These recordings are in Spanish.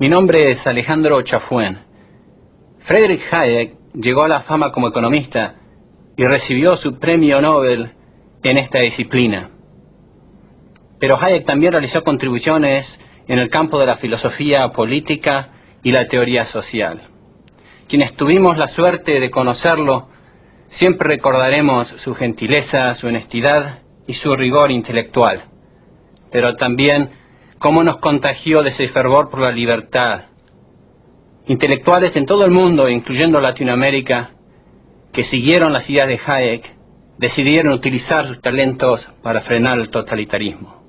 Mi nombre es Alejandro Chafuen. Friedrich Hayek llegó a la fama como economista y recibió su premio Nobel en esta disciplina. Pero Hayek también realizó contribuciones en el campo de la filosofía política y la teoría social. Quienes tuvimos la suerte de conocerlo, siempre recordaremos su gentileza, su honestidad y su rigor intelectual, pero también cómo nos contagió de ese fervor por la libertad. Intelectuales en todo el mundo, incluyendo Latinoamérica, que siguieron las ideas de Hayek, decidieron utilizar sus talentos para frenar el totalitarismo.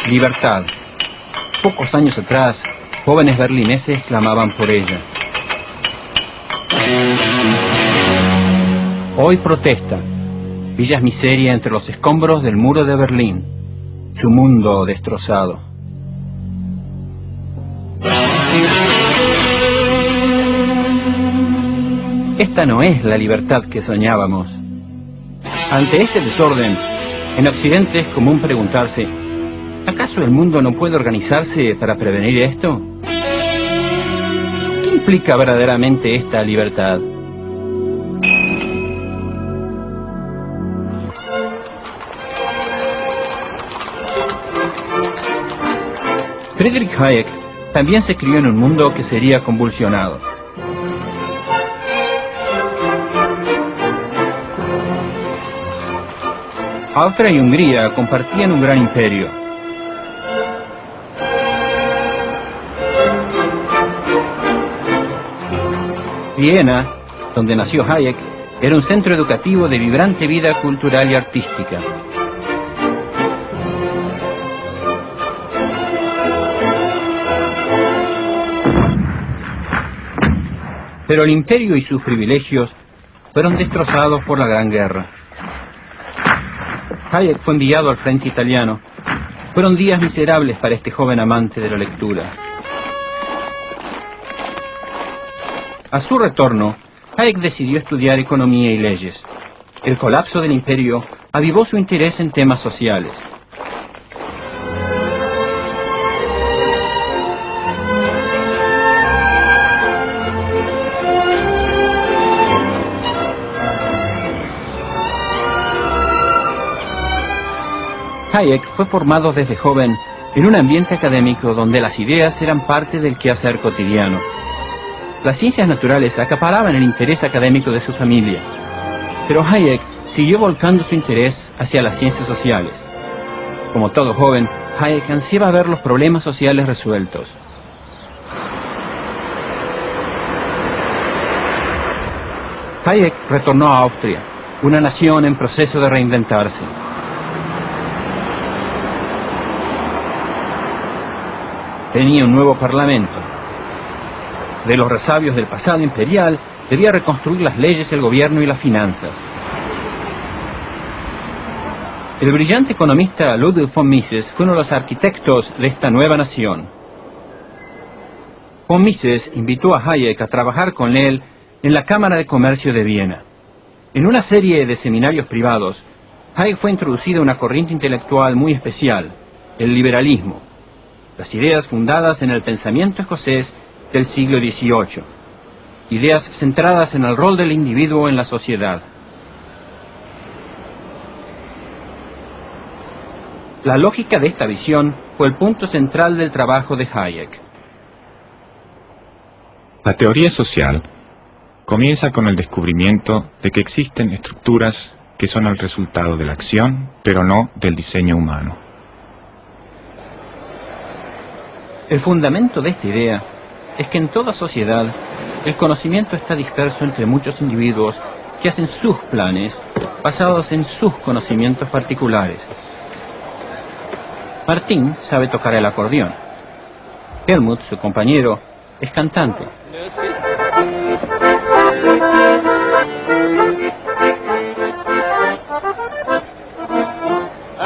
Libertad. Pocos años atrás, jóvenes berlineses clamaban por ella. Hoy protesta. Villas miseria entre los escombros del muro de Berlín. Su mundo destrozado. Esta no es la libertad que soñábamos. Ante este desorden, en Occidente es común preguntarse: ¿acaso el mundo no puede organizarse para prevenir esto? ¿Qué implica verdaderamente esta libertad? Friedrich Hayek también se crió en un mundo que sería convulsionado. Austria y Hungría compartían un gran imperio. Viena, donde nació Hayek, era un centro educativo de vibrante vida cultural y artística. Pero el imperio y sus privilegios fueron destrozados por la Gran Guerra. Hayek fue enviado al frente italiano. Fueron días miserables para este joven amante de la lectura. A su retorno, Hayek decidió estudiar economía y leyes. El colapso del imperio avivó su interés en temas sociales. Hayek fue formado desde joven en un ambiente académico donde las ideas eran parte del quehacer cotidiano. Las ciencias naturales acaparaban el interés académico de su familia, pero Hayek siguió volcando su interés hacia las ciencias sociales. Como todo joven, Hayek ansiaba ver los problemas sociales resueltos. Hayek retornó a Austria, una nación en proceso de reinventarse. Tenía un nuevo parlamento. De los resabios del pasado imperial, debía reconstruir las leyes, el gobierno y las finanzas. El brillante economista Ludwig von Mises fue uno de los arquitectos de esta nueva nación. Von Mises invitó a Hayek a trabajar con él en la Cámara de Comercio de Viena. En una serie de seminarios privados, Hayek fue introducido a una corriente intelectual muy especial, el liberalismo, las ideas fundadas en el pensamiento escocés del siglo XVIII, ideas centradas en el rol del individuo en la sociedad. La lógica de esta visión fue el punto central del trabajo de Hayek. La teoría social comienza con el descubrimiento de que existen estructuras que son el resultado de la acción, pero no del diseño humano. El fundamento de esta idea es que en toda sociedad el conocimiento está disperso entre muchos individuos que hacen sus planes basados en sus conocimientos particulares. Martín sabe tocar el acordeón. Helmut, su compañero, es cantante.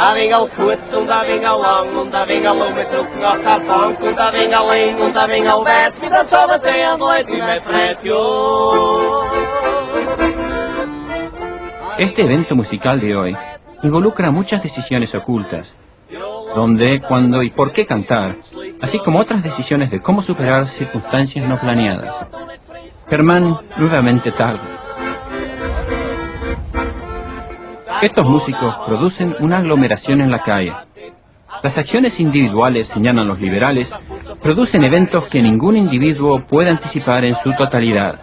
Da vinga kurz und da vinga lang und da vinga lo met drukken auf der Bank und da vinga ling und da vinga weit wie das Sommer der Leute in mein Freitjo. Este evento musical de hoy involucra muchas decisiones ocultas, dónde, cuándo y por qué cantar, así como otras decisiones de cómo superar circunstancias no planeadas. Germán nuevamente tarde. Estos músicos producen una aglomeración en la calle. Las acciones individuales, señalan los liberales, producen eventos que ningún individuo puede anticipar en su totalidad.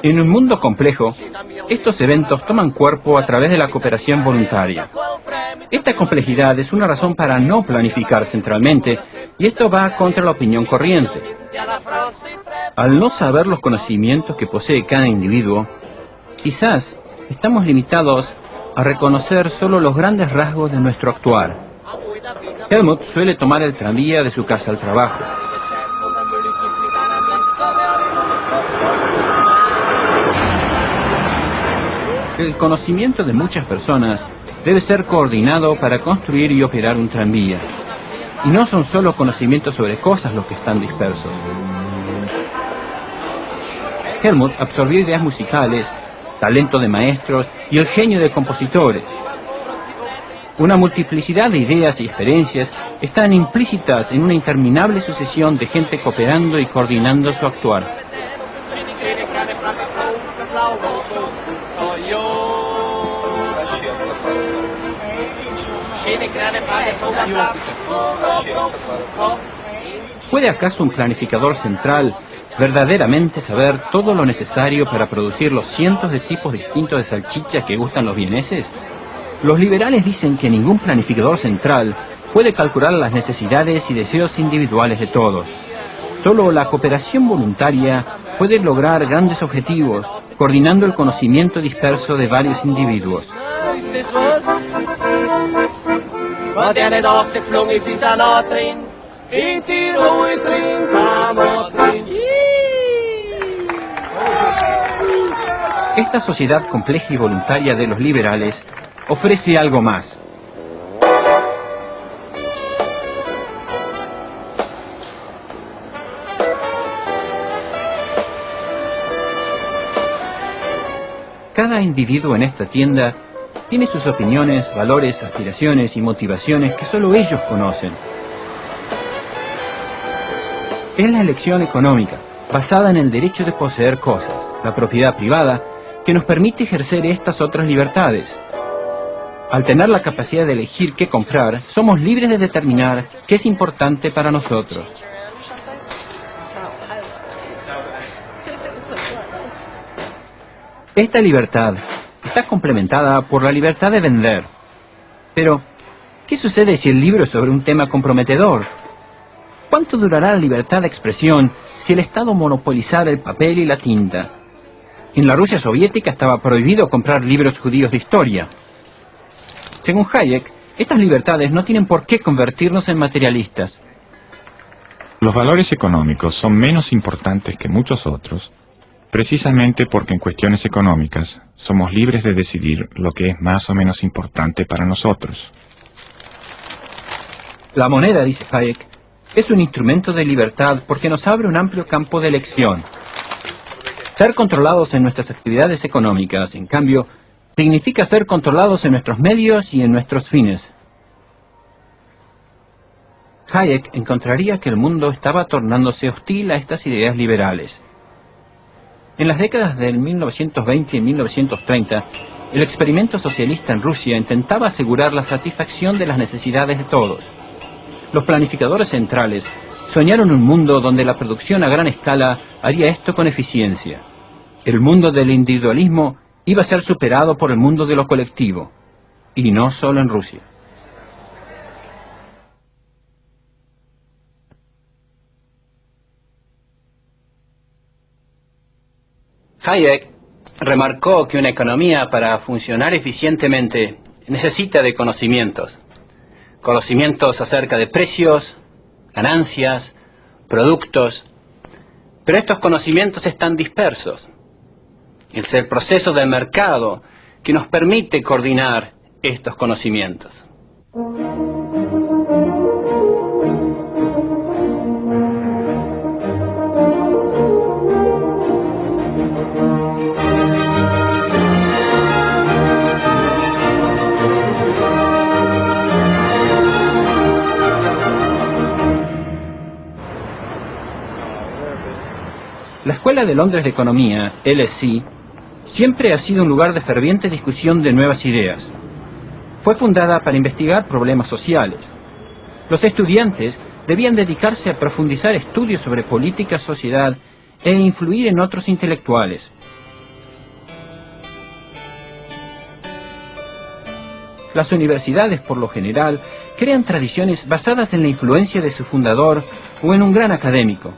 En un mundo complejo, estos eventos toman cuerpo a través de la cooperación voluntaria. Esta complejidad es una razón para no planificar centralmente, y esto va contra la opinión corriente. Al no saber los conocimientos que posee cada individuo, quizás estamos limitados a reconocer solo los grandes rasgos de nuestro actuar. Helmut suele tomar el tranvía de su casa al trabajo. El conocimiento de muchas personas debe ser coordinado para construir y operar un tranvía. Y no son solo conocimientos sobre cosas los que están dispersos. Helmut absorbió ideas musicales, talento de maestros y el genio de compositores. Una multiplicidad de ideas y experiencias están implícitas en una interminable sucesión de gente cooperando y coordinando su actuar. ¿Puede acaso un planificador central verdaderamente saber todo lo necesario para producir los cientos de tipos distintos de salchichas que gustan los vieneses? Los liberales dicen que ningún planificador central puede calcular las necesidades y deseos individuales de todos. Solo la cooperación voluntaria puede lograr grandes objetivos, coordinando el conocimiento disperso de varios individuos. Esta sociedad compleja y voluntaria de los liberales ofrece algo más. Cada individuo en esta tienda tiene sus opiniones, valores, aspiraciones y motivaciones que solo ellos conocen. Es la elección económica, basada en el derecho de poseer cosas, la propiedad privada, que nos permite ejercer estas otras libertades. Al tener la capacidad de elegir qué comprar, somos libres de determinar qué es importante para nosotros. Esta libertad está complementada por la libertad de vender. Pero, ¿qué sucede si el libro es sobre un tema comprometedor? ¿Cuánto durará la libertad de expresión si el Estado monopolizara el papel y la tinta? En la Rusia soviética estaba prohibido comprar libros judíos de historia. Según Hayek, estas libertades no tienen por qué convertirnos en materialistas. Los valores económicos son menos importantes que muchos otros, precisamente porque en cuestiones económicas somos libres de decidir lo que es más o menos importante para nosotros. La moneda, dice Hayek, es un instrumento de libertad porque nos abre un amplio campo de elección. Ser controlados en nuestras actividades económicas, en cambio, significa ser controlados en nuestros medios y en nuestros fines. Hayek encontraría que el mundo estaba tornándose hostil a estas ideas liberales. En las décadas del 1920 y 1930, el experimento socialista en Rusia intentaba asegurar la satisfacción de las necesidades de todos. Los planificadores centrales soñaron un mundo donde la producción a gran escala haría esto con eficiencia. El mundo del individualismo iba a ser superado por el mundo de lo colectivo, y no solo en Rusia. Hayek remarcó que una economía para funcionar eficientemente necesita de conocimientos. Conocimientos acerca de precios, ganancias, productos. Pero estos conocimientos están dispersos. Es el proceso del mercado que nos permite coordinar estos conocimientos. La Escuela de Londres de Economía, LSE, siempre ha sido un lugar de ferviente discusión de nuevas ideas. Fue fundada para investigar problemas sociales. Los estudiantes debían dedicarse a profundizar estudios sobre política, sociedad e influir en otros intelectuales. Las universidades, por lo general, crean tradiciones basadas en la influencia de su fundador o en un gran académico.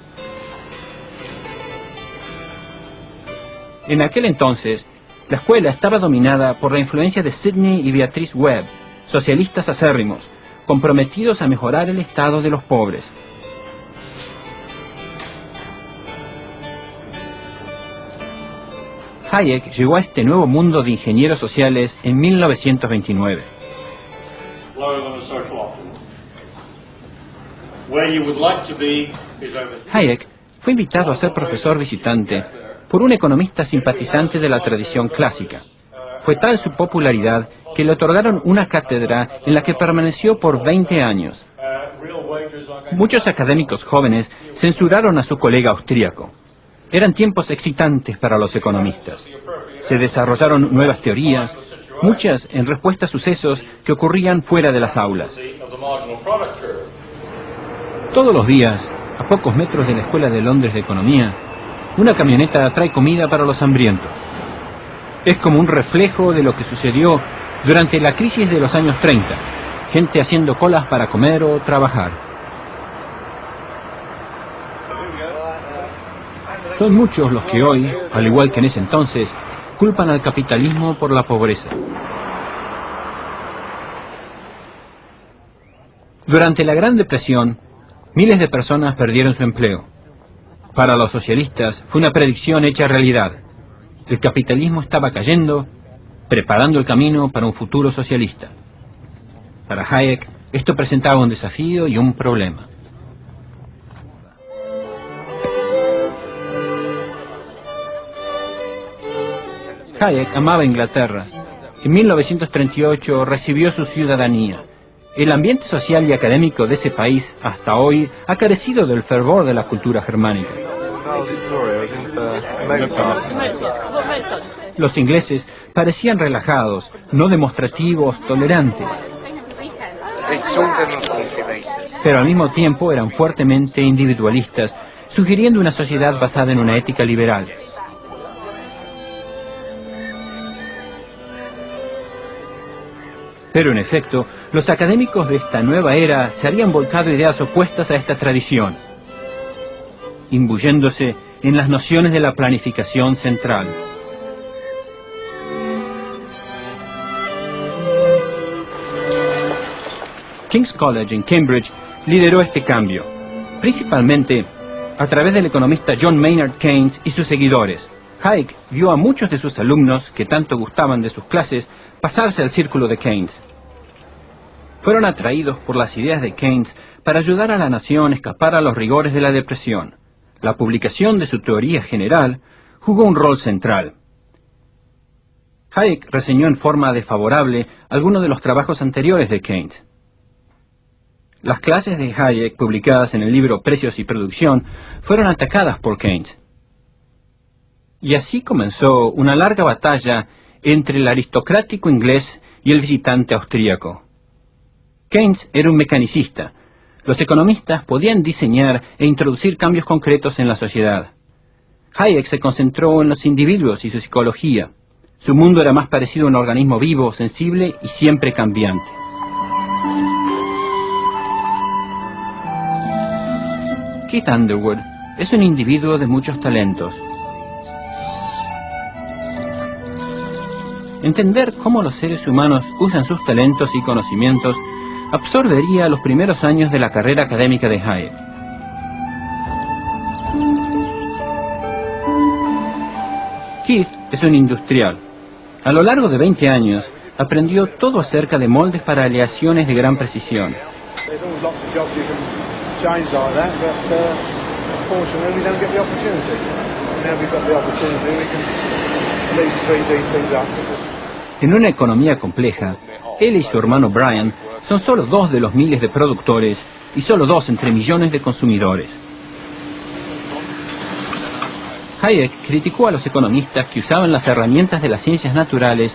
En aquel entonces, la escuela estaba dominada por la influencia de Sidney y Beatrice Webb, socialistas acérrimos, comprometidos a mejorar el estado de los pobres. Hayek llegó a este nuevo mundo de ingenieros sociales en 1929. Hayek fue invitado a ser profesor visitante por un economista simpatizante de la tradición clásica. Fue tal su popularidad que le otorgaron una cátedra en la que permaneció por 20 años. Muchos académicos jóvenes censuraron a su colega austríaco. Eran tiempos excitantes para los economistas. Se desarrollaron nuevas teorías, muchas en respuesta a sucesos que ocurrían fuera de las aulas. Todos los días, a pocos metros de la Escuela de Londres de Economía, una camioneta trae comida para los hambrientos. Es como un reflejo de lo que sucedió durante la crisis de los años 30. Gente haciendo colas para comer o trabajar. Son muchos los que hoy, al igual que en ese entonces, culpan al capitalismo por la pobreza. Durante la Gran Depresión, miles de personas perdieron su empleo. Para los socialistas fue una predicción hecha realidad. El capitalismo estaba cayendo, preparando el camino para un futuro socialista. Para Hayek, esto presentaba un desafío y un problema. Hayek amaba Inglaterra. En 1938 recibió su ciudadanía. El ambiente social y académico de ese país, hasta hoy, ha carecido del fervor de la cultura germánica. Los ingleses parecían relajados, no demostrativos, tolerantes. Pero al mismo tiempo eran fuertemente individualistas, sugiriendo una sociedad basada en una ética liberal. Pero en efecto, los académicos de esta nueva era se habían volcado ideas opuestas a esta tradición, imbuyéndose en las nociones de la planificación central. King's College en Cambridge lideró este cambio, principalmente a través del economista John Maynard Keynes y sus seguidores. Hayek vio a muchos de sus alumnos, que tanto gustaban de sus clases, pasarse al círculo de Keynes. Fueron atraídos por las ideas de Keynes para ayudar a la nación a escapar a los rigores de la depresión. La publicación de su teoría general jugó un rol central. Hayek reseñó en forma desfavorable algunos de los trabajos anteriores de Keynes. Las clases de Hayek, publicadas en el libro Precios y Producción, fueron atacadas por Keynes. Y así comenzó una larga batalla entre el aristocrático inglés y el visitante austríaco. Keynes era un mecanicista. Los economistas podían diseñar e introducir cambios concretos en la sociedad. Hayek se concentró en los individuos y su psicología. Su mundo era más parecido a un organismo vivo, sensible y siempre cambiante. Keith Underwood es un individuo de muchos talentos. Entender cómo los seres humanos usan sus talentos y conocimientos absorbería los primeros años de la carrera académica de Hayek. Keith es un industrial. A lo largo de 20 años, aprendió todo acerca de moldes para aleaciones de gran precisión. En una economía compleja, él y su hermano Brian son solo 2 de los miles de productores y solo 2 entre millones de consumidores. Hayek criticó a los economistas que usaban las herramientas de las ciencias naturales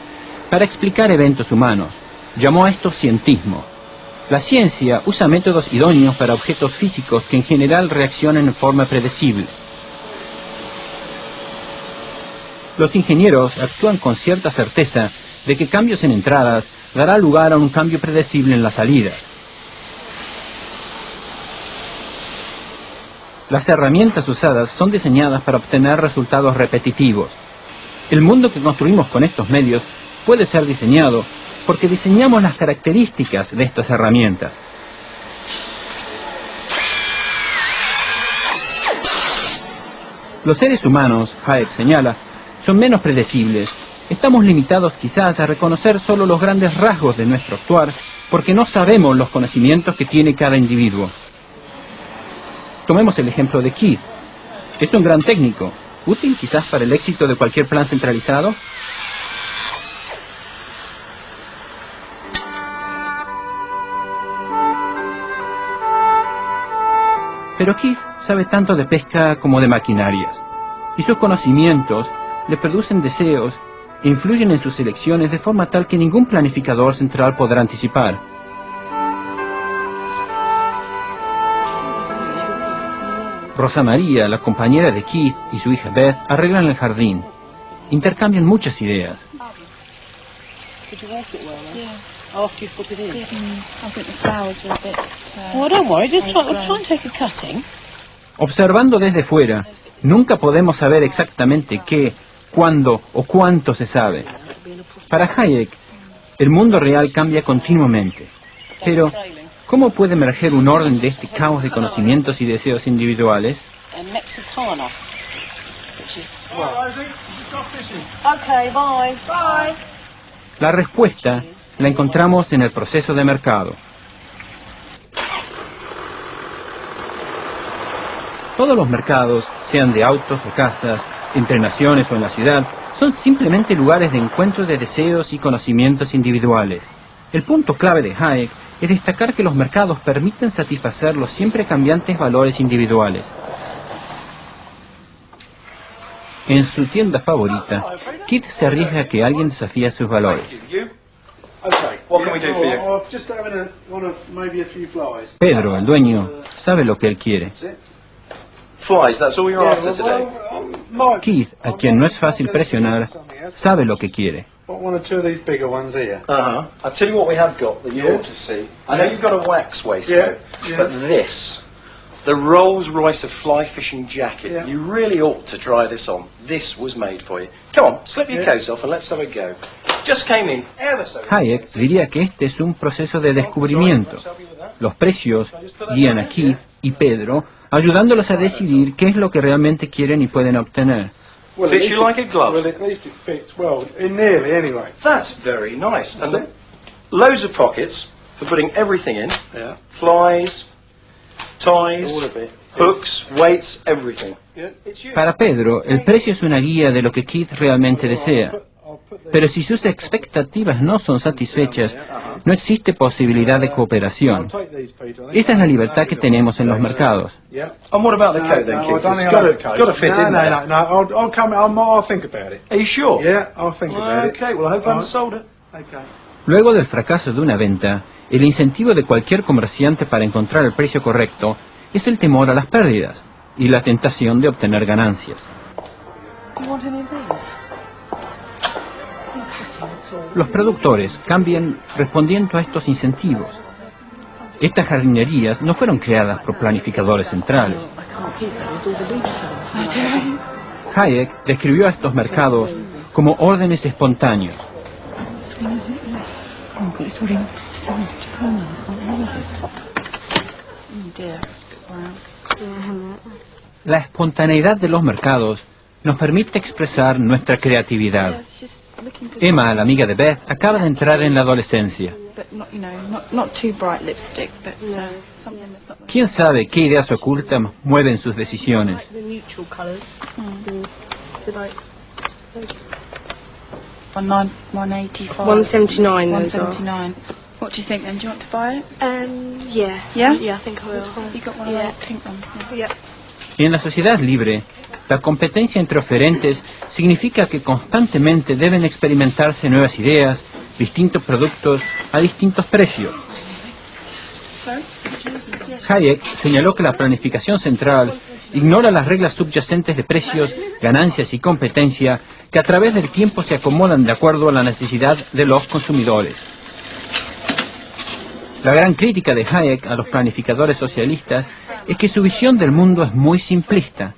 para explicar eventos humanos. Llamó a esto cientismo. La ciencia usa métodos idóneos para objetos físicos que en general reaccionan en forma predecible. Los ingenieros actúan con cierta certeza de que cambios en entradas dará lugar a un cambio predecible en las salidas. Las herramientas usadas son diseñadas para obtener resultados repetitivos. El mundo que construimos con estos medios puede ser diseñado porque diseñamos las características de estas herramientas. Los seres humanos, Hayek señala, son menos predecibles. Estamos limitados quizás a reconocer solo los grandes rasgos de nuestro actuar porque no sabemos los conocimientos que tiene cada individuo. Tomemos el ejemplo de Keith. Es un gran técnico, útil quizás para el éxito de cualquier plan centralizado. Pero Keith sabe tanto de pesca como de maquinarias, y sus conocimientos le producen deseos e influyen en sus elecciones de forma tal que ningún planificador central podrá anticipar. Rosa María, la compañera de Keith, y su hija Beth arreglan el jardín. Intercambian muchas ideas. Observando desde fuera, nunca podemos saber exactamente qué, cuándo o cuánto se sabe. Para Hayek, el mundo real cambia continuamente. Pero, ¿cómo puede emerger un orden de este caos de conocimientos y deseos individuales? La respuesta la encontramos en el proceso de mercado. Todos los mercados, sean de autos o casas, entre naciones o en la ciudad, son simplemente lugares de encuentro de deseos y conocimientos individuales. El punto clave de Hayek es destacar que los mercados permiten satisfacer los siempre cambiantes valores individuales. En su tienda favorita, Keith se arriesga a que alguien desafíe sus valores. Pedro, el dueño, sabe lo que él quiere. Keith, a quien no es fácil presionar, sabe lo que quiere. One or two of these bigger ones here. I'll tell you what we have got that you ought to see. I know you've got a wax waistcoat, but this, the Rolls-Royce of fly fishing jacket, you really ought to try this on. This was made for you. Come on, slip your coat off and let's have a go. Just came in. Hayek diría que este es un proceso de descubrimiento. Los precios guían a Keith y Pedro, ayudándolos a decidir qué es lo que realmente quieren y pueden obtener. Fits you like a glove. Well, at least it fits well, nearly anyway. That's very nice. And loads of pockets for putting everything in. Yeah. Flies, ties, All of it. hooks, weights, everything. Yeah. It's you. Para Pedro, el precio es una guía de lo que Keith realmente desea. Pero si sus expectativas no son satisfechas, no existe posibilidad de cooperación. Esa es la libertad que tenemos en los mercados. And what about the coat then, Keith? It's got to fit in there. No. I'll think about it. Are you sure? Yeah, I'll think about it. Okay, well I hope I haven't sold it. Okay. Luego del fracaso de una venta, el incentivo de cualquier comerciante para encontrar el precio correcto es el temor a las pérdidas y la tentación de obtener ganancias. Los productores cambian respondiendo a estos incentivos. Estas jardinerías no fueron creadas por planificadores centrales. Hayek describió a estos mercados como órdenes espontáneos. La espontaneidad de los mercados nos permite expresar nuestra creatividad. Emma, la amiga de Beth, acaba de entrar en la adolescencia. ¿Quién sabe qué ideas ocultas mueven sus decisiones? $179. What do you think then? Do you want to buy it? Yeah. Yeah? Yeah, I think I will. You got one of those pink ones. Yeah. En la sociedad libre, la competencia entre oferentes significa que constantemente deben experimentarse nuevas ideas, distintos productos a distintos precios. Hayek señaló que la planificación central ignora las reglas subyacentes de precios, ganancias y competencia que a través del tiempo se acomodan de acuerdo a la necesidad de los consumidores. La gran crítica de Hayek a los planificadores socialistas es que su visión del mundo es muy simplista.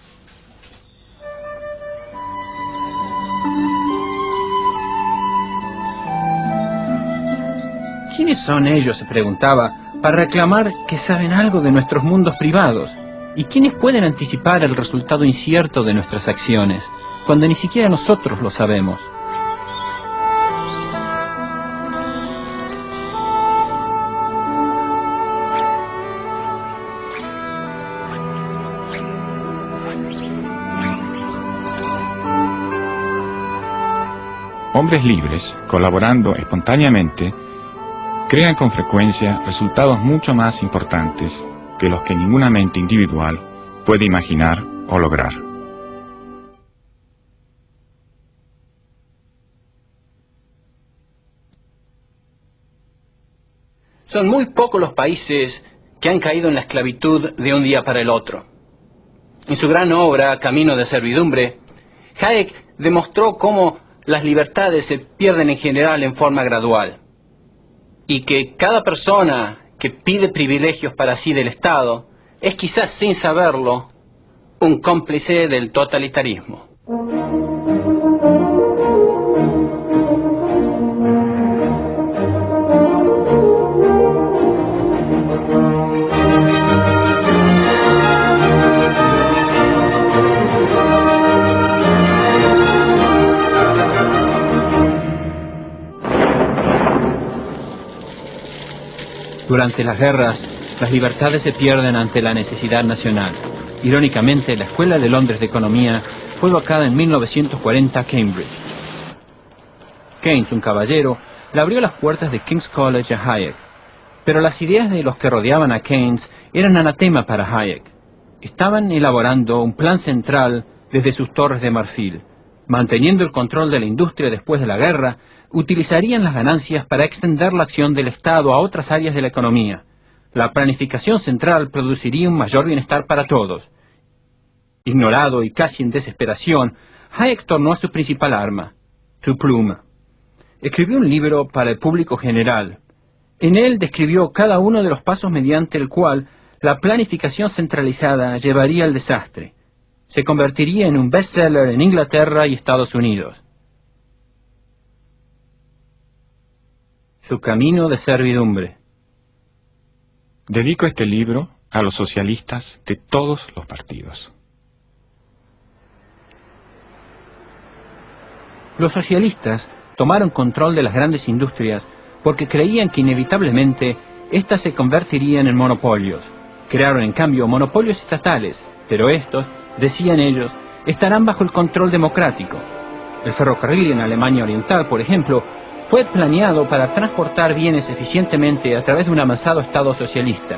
¿Quiénes son ellos?, se preguntaba, para reclamar que saben algo de nuestros mundos privados. ¿Y quiénes pueden anticipar el resultado incierto de nuestras acciones, cuando ni siquiera nosotros lo sabemos? Hombres libres, colaborando espontáneamente, crean con frecuencia resultados mucho más importantes que los que ninguna mente individual puede imaginar o lograr. Son muy pocos los países que han caído en la esclavitud de un día para el otro. En su gran obra, Camino de Servidumbre, Hayek demostró cómo las libertades se pierden en general en forma gradual, y que cada persona que pide privilegios para sí del Estado es quizás sin saberlo un cómplice del totalitarismo. Durante las guerras, las libertades se pierden ante la necesidad nacional. Irónicamente, la Escuela de Londres de Economía fue educada en 1940 a Cambridge. Keynes, un caballero, le abrió las puertas de King's College a Hayek. Pero las ideas de los que rodeaban a Keynes eran anatema para Hayek. Estaban elaborando un plan central desde sus torres de marfil. Manteniendo el control de la industria después de la guerra, utilizarían las ganancias para extender la acción del Estado a otras áreas de la economía. La planificación central produciría un mayor bienestar para todos. Ignorado y casi en desesperación, Hayek tornó a su principal arma, su pluma. Escribió un libro para el público general. En él describió cada uno de los pasos mediante el cual la planificación centralizada llevaría al desastre. Se convertiría en un bestseller en Inglaterra y Estados Unidos. Su camino de servidumbre. Dedico este libro a los socialistas de todos los partidos. Los socialistas tomaron control de las grandes industrias porque creían que inevitablemente éstas se convertirían en monopolios. Crearon en cambio monopolios estatales, pero estos, decían ellos, estarán bajo el control democrático. El ferrocarril en Alemania Oriental, por ejemplo, fue planeado para transportar bienes eficientemente a través de un avanzado Estado socialista.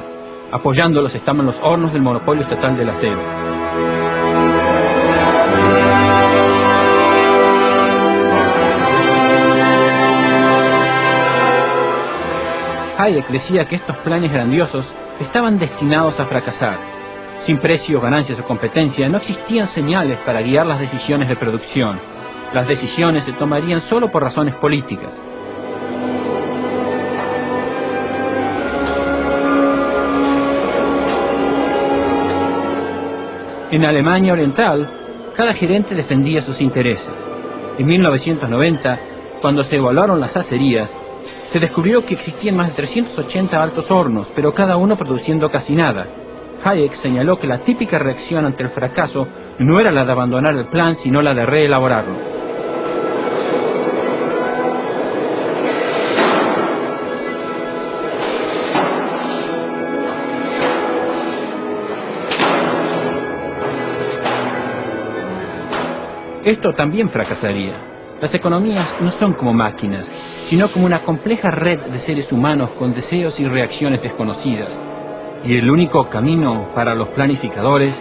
Apoyándolos estaban los hornos del monopolio estatal del acero. Hayek decía que estos planes grandiosos estaban destinados a fracasar. Sin precios, ganancias o competencia, no existían señales para guiar las decisiones de producción. Las decisiones se tomarían solo por razones políticas. En Alemania Oriental, cada gerente defendía sus intereses. En 1990, cuando se evaluaron las acerías, se descubrió que existían más de 380 altos hornos, pero cada uno produciendo casi nada. Hayek señaló que la típica reacción ante el fracaso no era la de abandonar el plan, sino la de reelaborarlo. Esto también fracasaría. Las economías no son como máquinas, sino como una compleja red de seres humanos con deseos y reacciones desconocidas. Y el único camino para los planificadores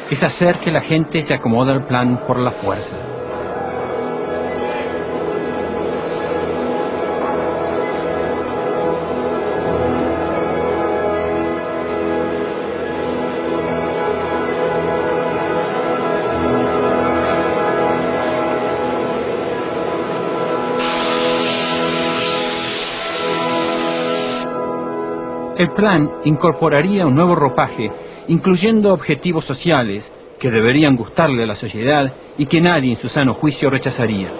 es hacer que la gente se acomode al plan por la fuerza. El plan incorporaría un nuevo ropaje, incluyendo objetivos sociales que deberían gustarle a la sociedad y que nadie en su sano juicio rechazaría.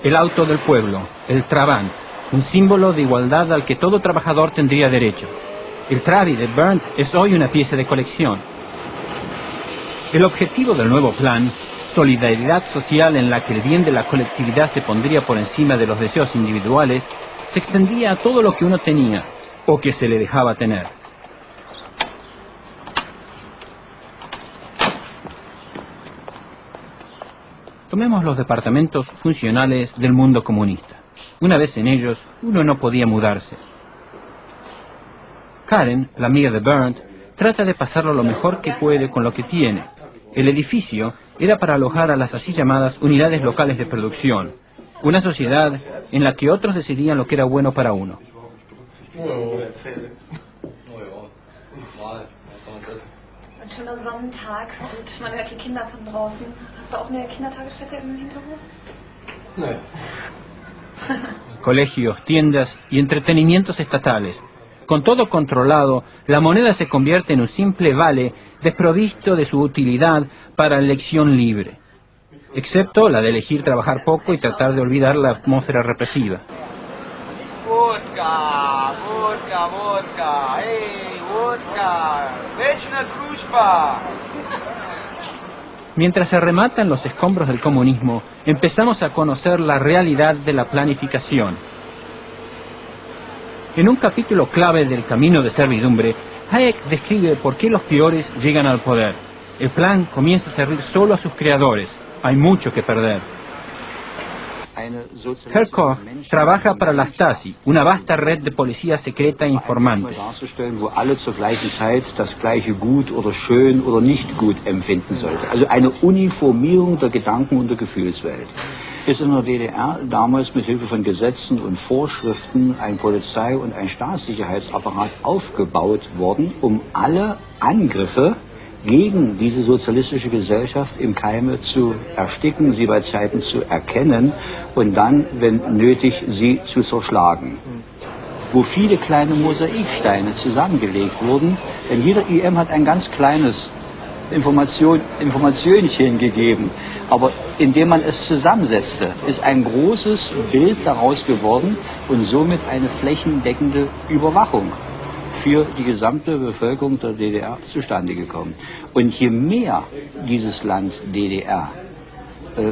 El auto del pueblo, el Trabant, un símbolo de igualdad al que todo trabajador tendría derecho. El Trabi de Berndt es hoy una pieza de colección. El objetivo del nuevo plan, solidaridad social en la que el bien de la colectividad se pondría por encima de los deseos individuales, se extendía a todo lo que uno tenía o que se le dejaba tener. Tomemos los departamentos funcionales del mundo comunista. Una vez en ellos, uno no podía mudarse. Karen, la amiga de Berndt, trata de pasarlo lo mejor que puede con lo que tiene. El edificio era para alojar a las así llamadas unidades locales de producción, una sociedad en la que otros decidían lo que era bueno para uno. Ein schöner Sonnentag und man hört die Kinder von draußen. Hast du auch eine Kindertagesstätte im Hinterhof? No. Colegios, tiendas y entretenimientos estatales. Con todo controlado, la moneda se convierte en un simple vale desprovisto de su utilidad para la elección libre, excepto la de elegir trabajar poco y tratar de olvidar la atmósfera represiva. Vodka, vodka, vodka, hey, vodka, večna družba. Mientras se rematan los escombros del comunismo, empezamos a conocer la realidad de la planificación. En un capítulo clave del Camino de Servidumbre, Hayek describe por qué los peores llegan al poder. El plan comienza a servir solo a sus creadores. Hay mucho que perder. Herr Koch trabaja para la Stasi, una vasta red de policía secreta e informantes. Wo alle zur gleichen Zeit das gleiche gut oder schön oder nicht gut empfinden sollte. Also eine Uniformierung der Gedanken- und der Gefühlswelt. Ist in der DDR damals mit Hilfe von Gesetzen und Vorschriften ein Polizei- und ein Staatssicherheitsapparat aufgebaut worden, um alle Angriffe gegen diese sozialistische Gesellschaft im Keime zu ersticken, sie bei Zeiten zu erkennen und dann, wenn nötig, sie zu zerschlagen. Wo viele kleine Mosaiksteine zusammengelegt wurden, denn jeder IM hat ein ganz kleines Informationchen gegeben, aber indem man es zusammensetzte, ist ein großes Bild daraus geworden und somit eine flächendeckende Überwachung für die gesamte Bevölkerung der DDR zustande gekommen. Und je mehr dieses Land DDR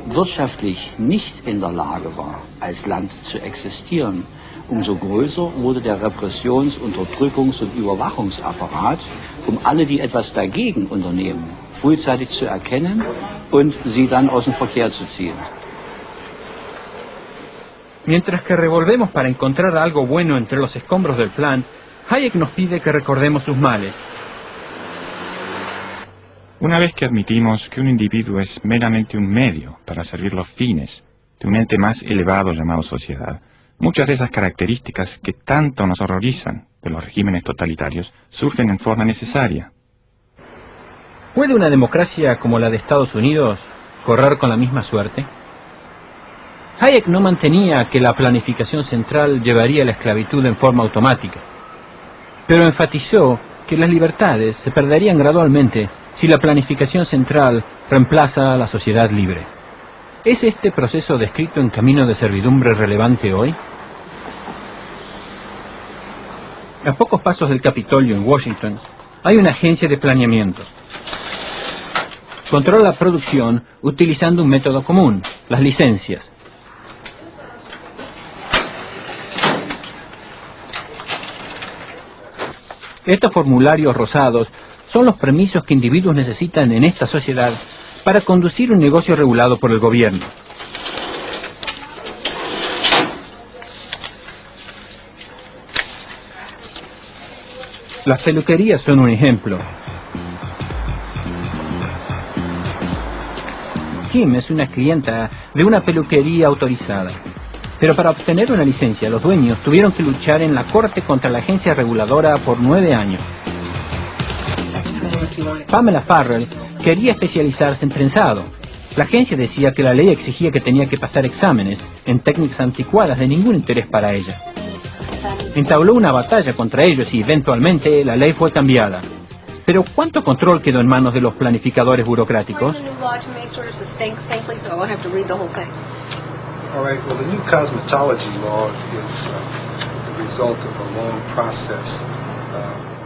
wirtschaftlich nicht in der Lage war, als Land zu existieren, umso größer wurde der Repressions-, Unterdrückungs- und Überwachungsapparat, um alle, die etwas dagegen unternehmen, frühzeitig zu erkennen und sie dann aus dem Verkehr zu ziehen. Mientras que revolvemos para encontrar algo bueno entre los escombros del plan, Hayek nos pide que recordemos sus males. Una vez que admitimos que un individuo es meramente un medio para servir los fines de un ente más elevado llamado sociedad, muchas de esas características que tanto nos horrorizan de los regímenes totalitarios surgen en forma necesaria. ¿Puede una democracia como la de Estados Unidos correr con la misma suerte? Hayek no mantenía que la planificación central llevaría a la esclavitud en forma automática, pero enfatizó que las libertades se perderían gradualmente si la planificación central reemplaza a la sociedad libre. ¿Es este proceso descrito en Camino de Servidumbre relevante hoy? A pocos pasos del Capitolio en Washington, hay una agencia de planeamiento. Controla la producción utilizando un método común, las licencias. Estos formularios rosados son los permisos que individuos necesitan en esta sociedad para conducir un negocio regulado por el gobierno. Las peluquerías son un ejemplo. Kim es una clienta de una peluquería autorizada. Pero para obtener una licencia, los dueños tuvieron que luchar en la corte contra la agencia reguladora por 9 años. Pamela Farrell quería especializarse en trenzado. La agencia decía que la ley exigía que tenía que pasar exámenes en técnicas anticuadas de ningún interés para ella. Entabló una batalla contra ellos y eventualmente la ley fue cambiada. Pero ¿cuánto control quedó en manos de los planificadores burocráticos? All right, well, the new cosmetology law is the result of a long process.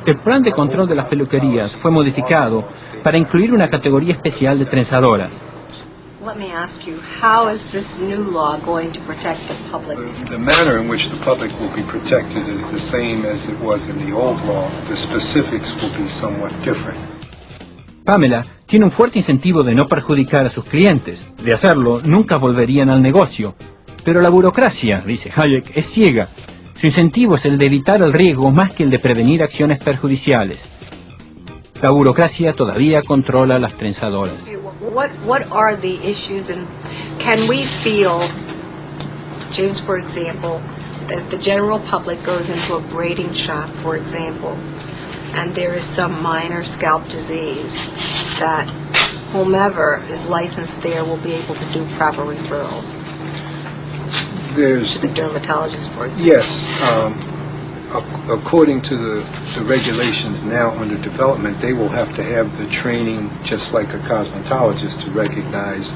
El plan de control de las peluquerías fue modificado para incluir una categoría especial de trenzadoras. Let me ask you, how is this new law going to protect the public? The manner in which the public will be protected is the same as it was in the old law. The specifics will be somewhat different. Pamela tiene un fuerte incentivo de no perjudicar a sus clientes. De hacerlo, nunca volverían al negocio. Pero la burocracia, dice Hayek, es ciega. Su incentivo es el de evitar el riesgo más que el de prevenir acciones perjudiciales. La burocracia todavía controla las trenzadoras. What are the issues, and can we feel, James, for example, that the general public goes into a braiding shop, for example, and there is some minor scalp disease, that whomever is licensed there will be able to do proper referrals to the dermatologist, for example? Yes. According to the regulations now under development, they will have to have the training just like a cosmetologist to recognize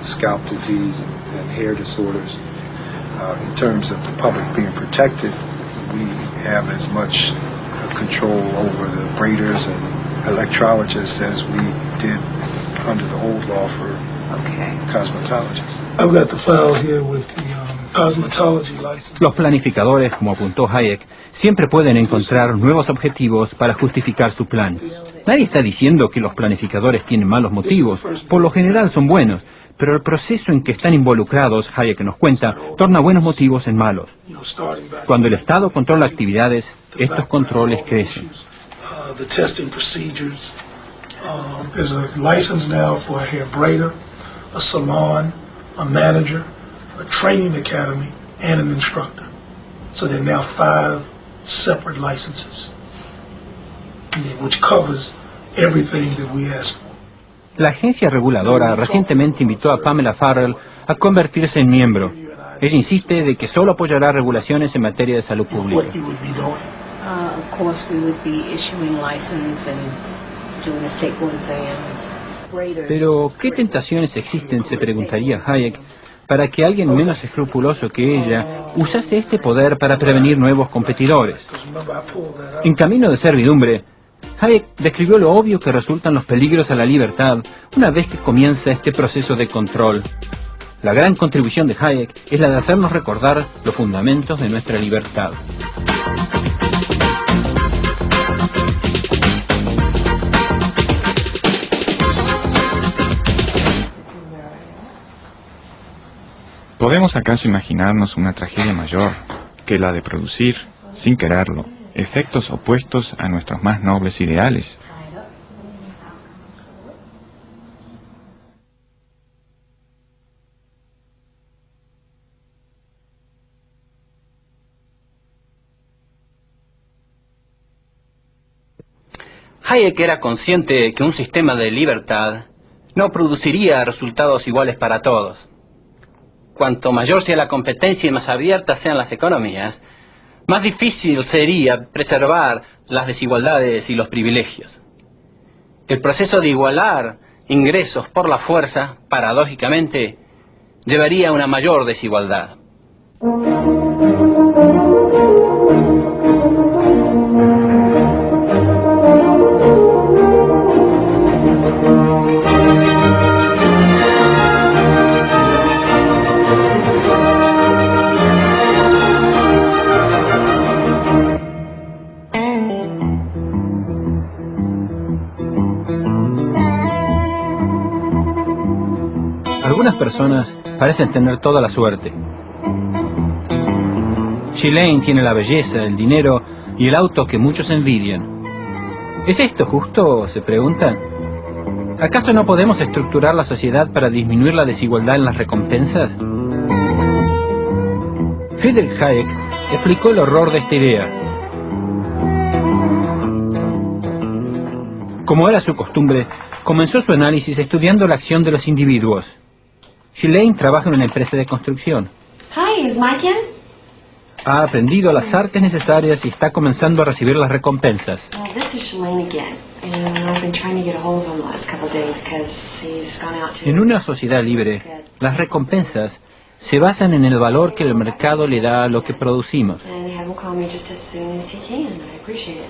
scalp disease and hair disorders. In terms of the public being protected, we have as much control over the braiders and electrologists as we did under the old law for cosmetologists. I've got the file here with the cosmetology license. Los planificadores, como apuntó Hayek, siempre pueden encontrar nuevos objetivos para justificar su plan. Nadie está diciendo que los planificadores tienen malos motivos, por lo general son buenos, pero el proceso en que están involucrados, Hayek nos cuenta, torna buenos motivos en malos. Cuando el Estado controla actividades, estos controles crecen. The testing procedures. There's a license now for a hair braider, a salon, a manager, a training academy, and an instructor. So there are now 5 separate licenses, which covers everything that we ask for. La agencia reguladora recientemente invitó a Pamela Farrell a convertirse en miembro. Ella insiste de que solo apoyará regulaciones en materia de salud pública. Of course, we would be issuing license and doing the state board exams. Pero, ¿qué tentaciones existen, se preguntaría Hayek, para que alguien menos escrupuloso que ella usase este poder para prevenir nuevos competidores? En Camino de Servidumbre, Hayek describió lo obvio que resultan los peligros a la libertad una vez que comienza este proceso de control. La gran contribución de Hayek es la de hacernos recordar los fundamentos de nuestra libertad. ¿Podemos acaso imaginarnos una tragedia mayor que la de producir, sin quererlo, efectos opuestos a nuestros más nobles ideales? Hayek era consciente de que un sistema de libertad no produciría resultados iguales para todos. Cuanto mayor sea la competencia y más abiertas sean las economías, más difícil sería preservar las desigualdades y los privilegios. El proceso de igualar ingresos por la fuerza, paradójicamente, llevaría a una mayor desigualdad. Algunas personas parecen tener toda la suerte. Ghislaine tiene la belleza, el dinero y el auto que muchos envidian. ¿Es esto justo?, se preguntan. ¿Acaso no podemos estructurar la sociedad para disminuir la desigualdad en las recompensas? Friedrich Hayek explicó el horror de esta idea. Como era su costumbre, comenzó su análisis estudiando la acción de los individuos. Ghislaine trabaja en una empresa de construcción. Hi, is Mike in? Ha aprendido las artes necesarias y está comenzando a recibir las recompensas. This is Shalane again, and I've been trying to get a hold of him the last couple of days because he's gone out to... En una sociedad libre, las recompensas se basan en el valor que el mercado le da a lo que producimos. And have him call me just as soon as he can. I appreciate it.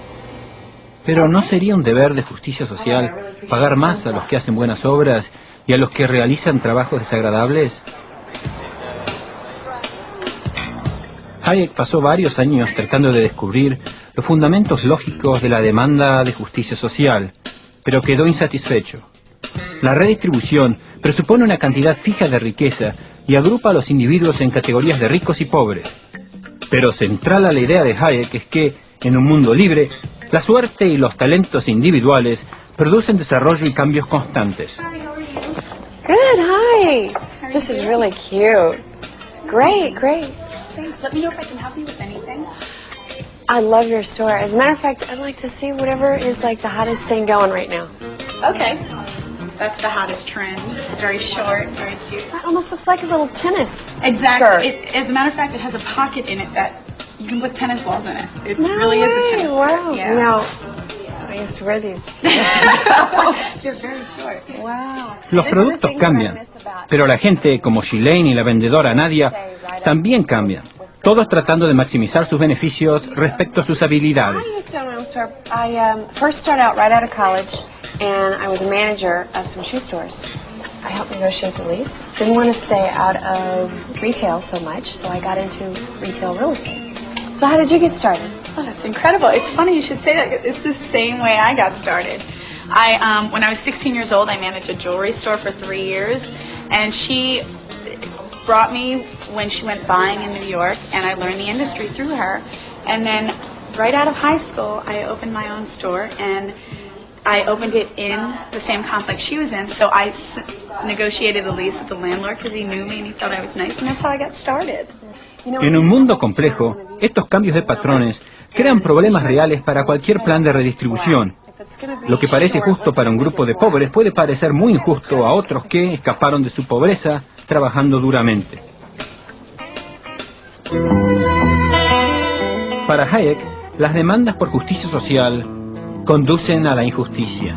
Pero ¿no sería un deber de justicia social pagar más a los que hacen buenas obras y a los que realizan trabajos desagradables? Hayek pasó varios años tratando de descubrir los fundamentos lógicos de la demanda de justicia social, pero quedó insatisfecho. La redistribución presupone una cantidad fija de riqueza y agrupa a los individuos en categorías de ricos y pobres. Pero central a la idea de Hayek es que, en un mundo libre, la suerte y los talentos individuales producen desarrollo y cambios constantes. Good, hi. This is really cute. Great, great. Thanks. Let me know if I can help you with anything. I love your store. As a matter of fact, I'd like to see whatever is like the hottest thing going right now. Okay. That's the hottest trend. Very short, very cute. That almost looks like a little tennis Exactly. skirt. As a matter of fact, it has a pocket in it that you can put tennis balls in it. It No really is a way. tennis Wow. skirt. Yeah. Now, I used to wear these. You're very short. Wow. Los productos cambian, pero la gente, como Ghislaine y la vendedora Nadia, también cambian, todos tratando de maximizar sus beneficios respecto a sus habilidades. I used to own my own store. I first started out right out of college, and I was a manager of some shoe stores. I helped negotiate the lease. Didn't want to stay out of retail so much, so I got into retail real estate. So how did you get started? Oh, that's incredible. It's funny you should say that. It's the same way I got started. When I was 16 years old, I managed a jewelry store for 3 years, and she brought me when she went buying in New York, and I learned the industry through her. And then right out of high school, I opened my own store, and I opened it in the same complex she was in, so I negotiated a lease with the landlord because he knew me and he thought I was nice, and that's how I got started. En un mundo complejo, estos cambios de patrones crean problemas reales para cualquier plan de redistribución. Lo que parece justo para un grupo de pobres puede parecer muy injusto a otros que escaparon de su pobreza trabajando duramente. Para Hayek, las demandas por justicia social conducen a la injusticia.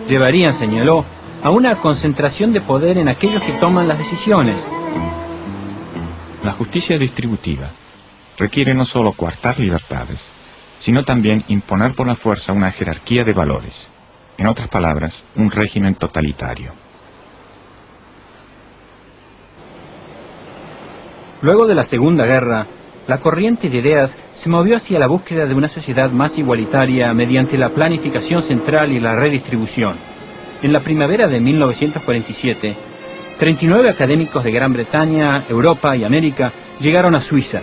Llevarían, señaló, a una concentración de poder en aquellos que toman las decisiones. La justicia distributiva requiere no solo coartar libertades, sino también imponer por la fuerza una jerarquía de valores, en otras palabras, un régimen totalitario. Luego de la Segunda Guerra, la corriente de ideas se movió hacia la búsqueda de una sociedad más igualitaria mediante la planificación central y la redistribución. En la primavera de 1947, 39 académicos de Gran Bretaña, Europa y América llegaron a Suiza.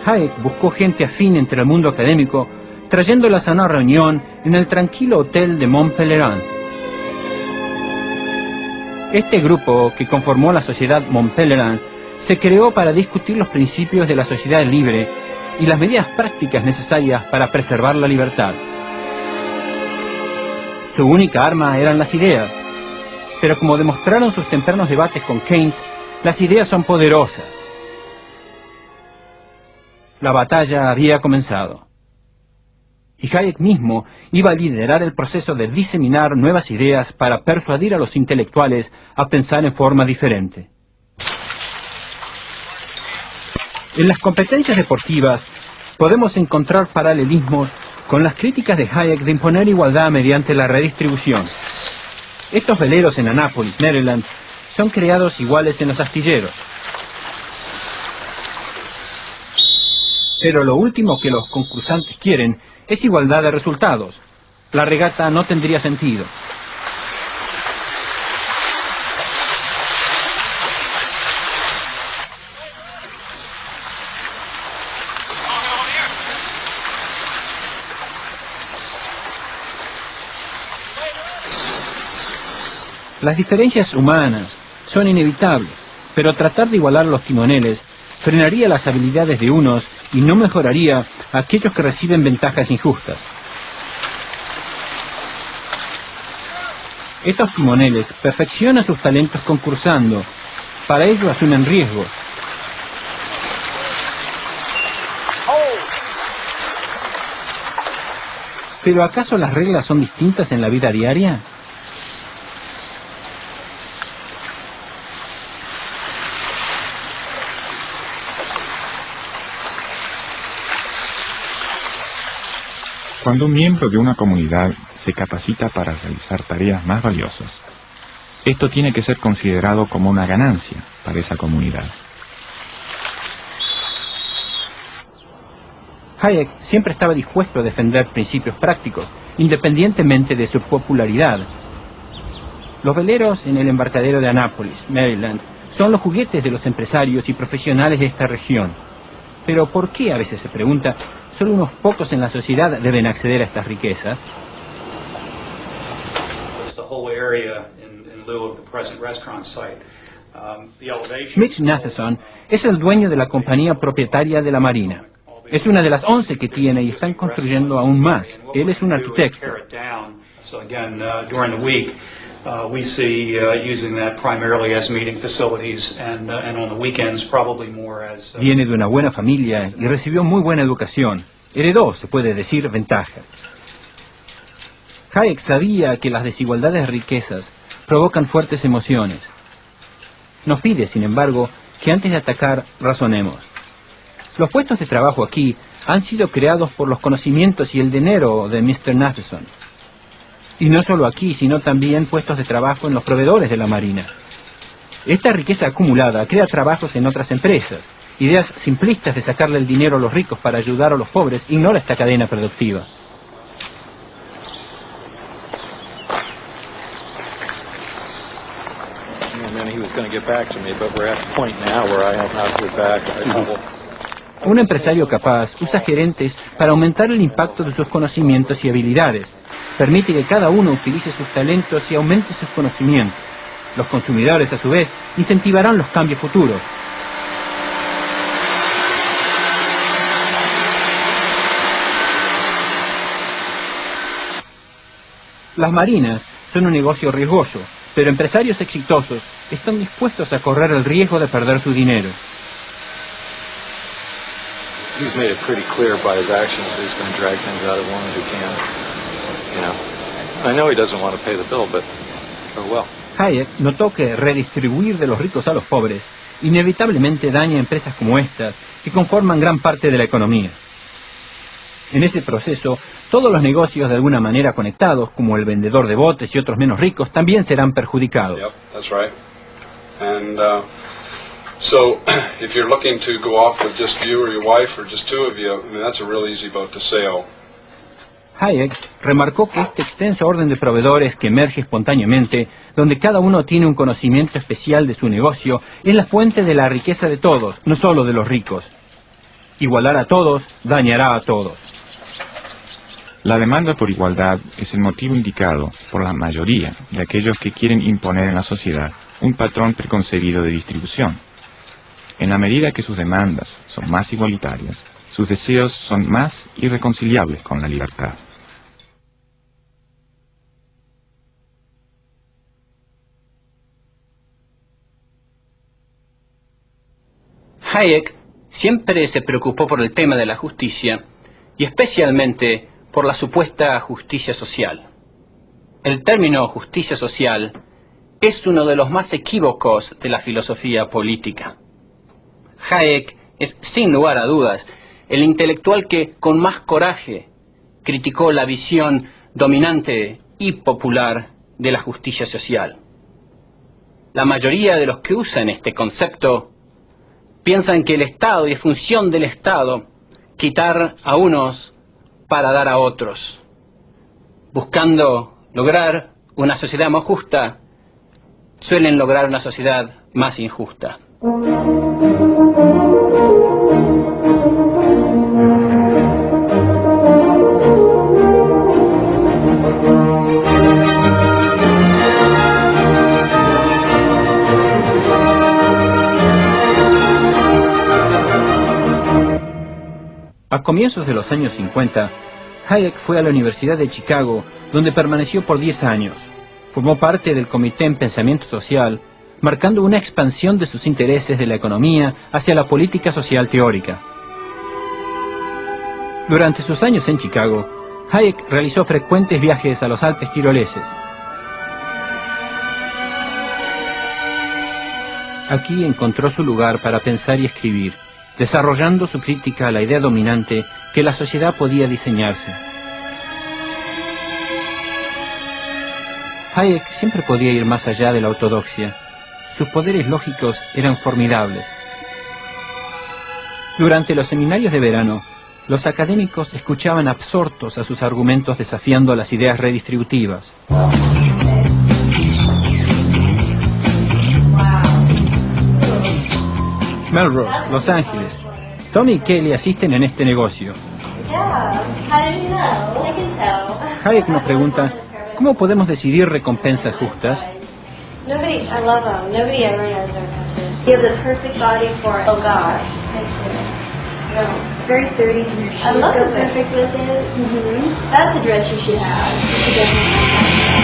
Hayek buscó gente afín entre el mundo académico, trayéndolas a una reunión en el tranquilo hotel de Mont Pelerin. Este grupo, que conformó la sociedad Mont Pelerin, se creó para discutir los principios de la sociedad libre y las medidas prácticas necesarias para preservar la libertad. Su única arma eran las ideas, pero como demostraron sus tempranos debates con Keynes, las ideas son poderosas. La batalla había comenzado. Y Hayek mismo iba a liderar el proceso de diseminar nuevas ideas para persuadir a los intelectuales a pensar en forma diferente. En las competencias deportivas podemos encontrar paralelismos con las críticas de Hayek de imponer igualdad mediante la redistribución. Estos veleros en Annapolis, Maryland, son creados iguales en los astilleros. Pero lo último que los concursantes quieren es igualdad de resultados. La regata no tendría sentido. Las diferencias humanas son inevitables, pero tratar de igualar los timoneles frenaría las habilidades de unos y no mejoraría a aquellos que reciben ventajas injustas. Estos timoneles perfeccionan sus talentos concursando. Para ello asumen riesgos. ¿Pero acaso las reglas son distintas en la vida diaria? Cuando un miembro de una comunidad se capacita para realizar tareas más valiosas, esto tiene que ser considerado como una ganancia para esa comunidad. Hayek siempre estaba dispuesto a defender principios prácticos, independientemente de su popularidad. Los veleros en el embarcadero de Annapolis, Maryland, son los juguetes de los empresarios y profesionales de esta región. Pero ¿por qué, a veces se pregunta, solo unos pocos en la sociedad deben acceder a estas riquezas? Mitch Matheson es el dueño de la compañía propietaria de la Marina. Es una de las 11 que tiene y están construyendo aún más. Él es un arquitecto. We see using that primarily as meeting facilities and on the weekends probably more as... Viene de una buena familia y recibió muy buena educación. Heredó, se puede decir, ventaja. Hayek sabía que las desigualdades de riquezas provocan fuertes emociones. Nos pide, sin embargo, que antes de atacar, razonemos. Los puestos de trabajo aquí han sido creados por los conocimientos y el dinero de Mr. Matheson. Y no solo aquí, sino también puestos de trabajo en los proveedores de la Marina. Esta riqueza acumulada crea trabajos en otras empresas. Ideas simplistas de sacarle el dinero a los ricos para ayudar a los pobres ignora esta cadena productiva. Un empresario capaz usa gerentes para aumentar el impacto de sus conocimientos y habilidades. Permite que cada uno utilice sus talentos y aumente sus conocimientos. Los consumidores, a su vez, incentivarán los cambios futuros. Las marinas son un negocio riesgoso, pero empresarios exitosos están dispuestos a correr el riesgo de perder su dinero. He's made it pretty clear by his actions that he's going to drag things out of women who can. You know, I know he doesn't want to pay the bill, but oh well. Hayek notó que redistribuir de los ricos a los pobres inevitablemente daña empresas como estas, que conforman gran parte de la economía. En ese proceso, todos los negocios de alguna manera conectados, como el vendedor de botes y otros menos ricos, también serán perjudicados. Yep, that's right. And so, if you're looking to go off with just you or your wife or just two of you, I mean, that's a real easy boat to sail. Hayek remarcó que este extenso orden de proveedores que emerge espontáneamente, donde cada uno tiene un conocimiento especial de su negocio, es la fuente de la riqueza de todos, no solo de los ricos. Igualar a todos dañará a todos. La demanda por igualdad es el motivo indicado por la mayoría de aquellos que quieren imponer en la sociedad un patrón preconcebido de distribución. En la medida que sus demandas son más igualitarias, sus deseos son más irreconciliables con la libertad. Hayek siempre se preocupó por el tema de la justicia y especialmente por la supuesta justicia social. El término justicia social es uno de los más equívocos de la filosofía política. Hayek es, sin lugar a dudas, el intelectual que con más coraje criticó la visión dominante y popular de la justicia social. La mayoría de los que usan este concepto piensan que el Estado y es función del Estado quitar a unos para dar a otros, buscando lograr una sociedad más justa, suelen lograr una sociedad más injusta. A comienzos de los años 50, Hayek fue a la Universidad de Chicago, donde permaneció por 10 años. Formó parte del Comité en Pensamiento Social, marcando una expansión de sus intereses de la economía hacia la política social teórica. Durante sus años en Chicago, Hayek realizó frecuentes viajes a los Alpes tiroleses. Aquí encontró su lugar para pensar y escribir, desarrollando su crítica a la idea dominante que la sociedad podía diseñarse. Hayek siempre podía ir más allá de la ortodoxia. Sus poderes lógicos eran formidables. Durante los seminarios de verano, los académicos escuchaban absortos a sus argumentos desafiando las ideas redistributivas. Melrose, Los Ángeles. Tommy y Kelly asisten en este negocio. Hayek nos pregunta, ¿cómo podemos decidir recompensas justas? Nobody, I love them. Nobody ever knows their message. You have the perfect body for it. Oh God. No, it's very 30s in your shoes. I love it. Perfect with it. That's a dress you should have. You should definitely have.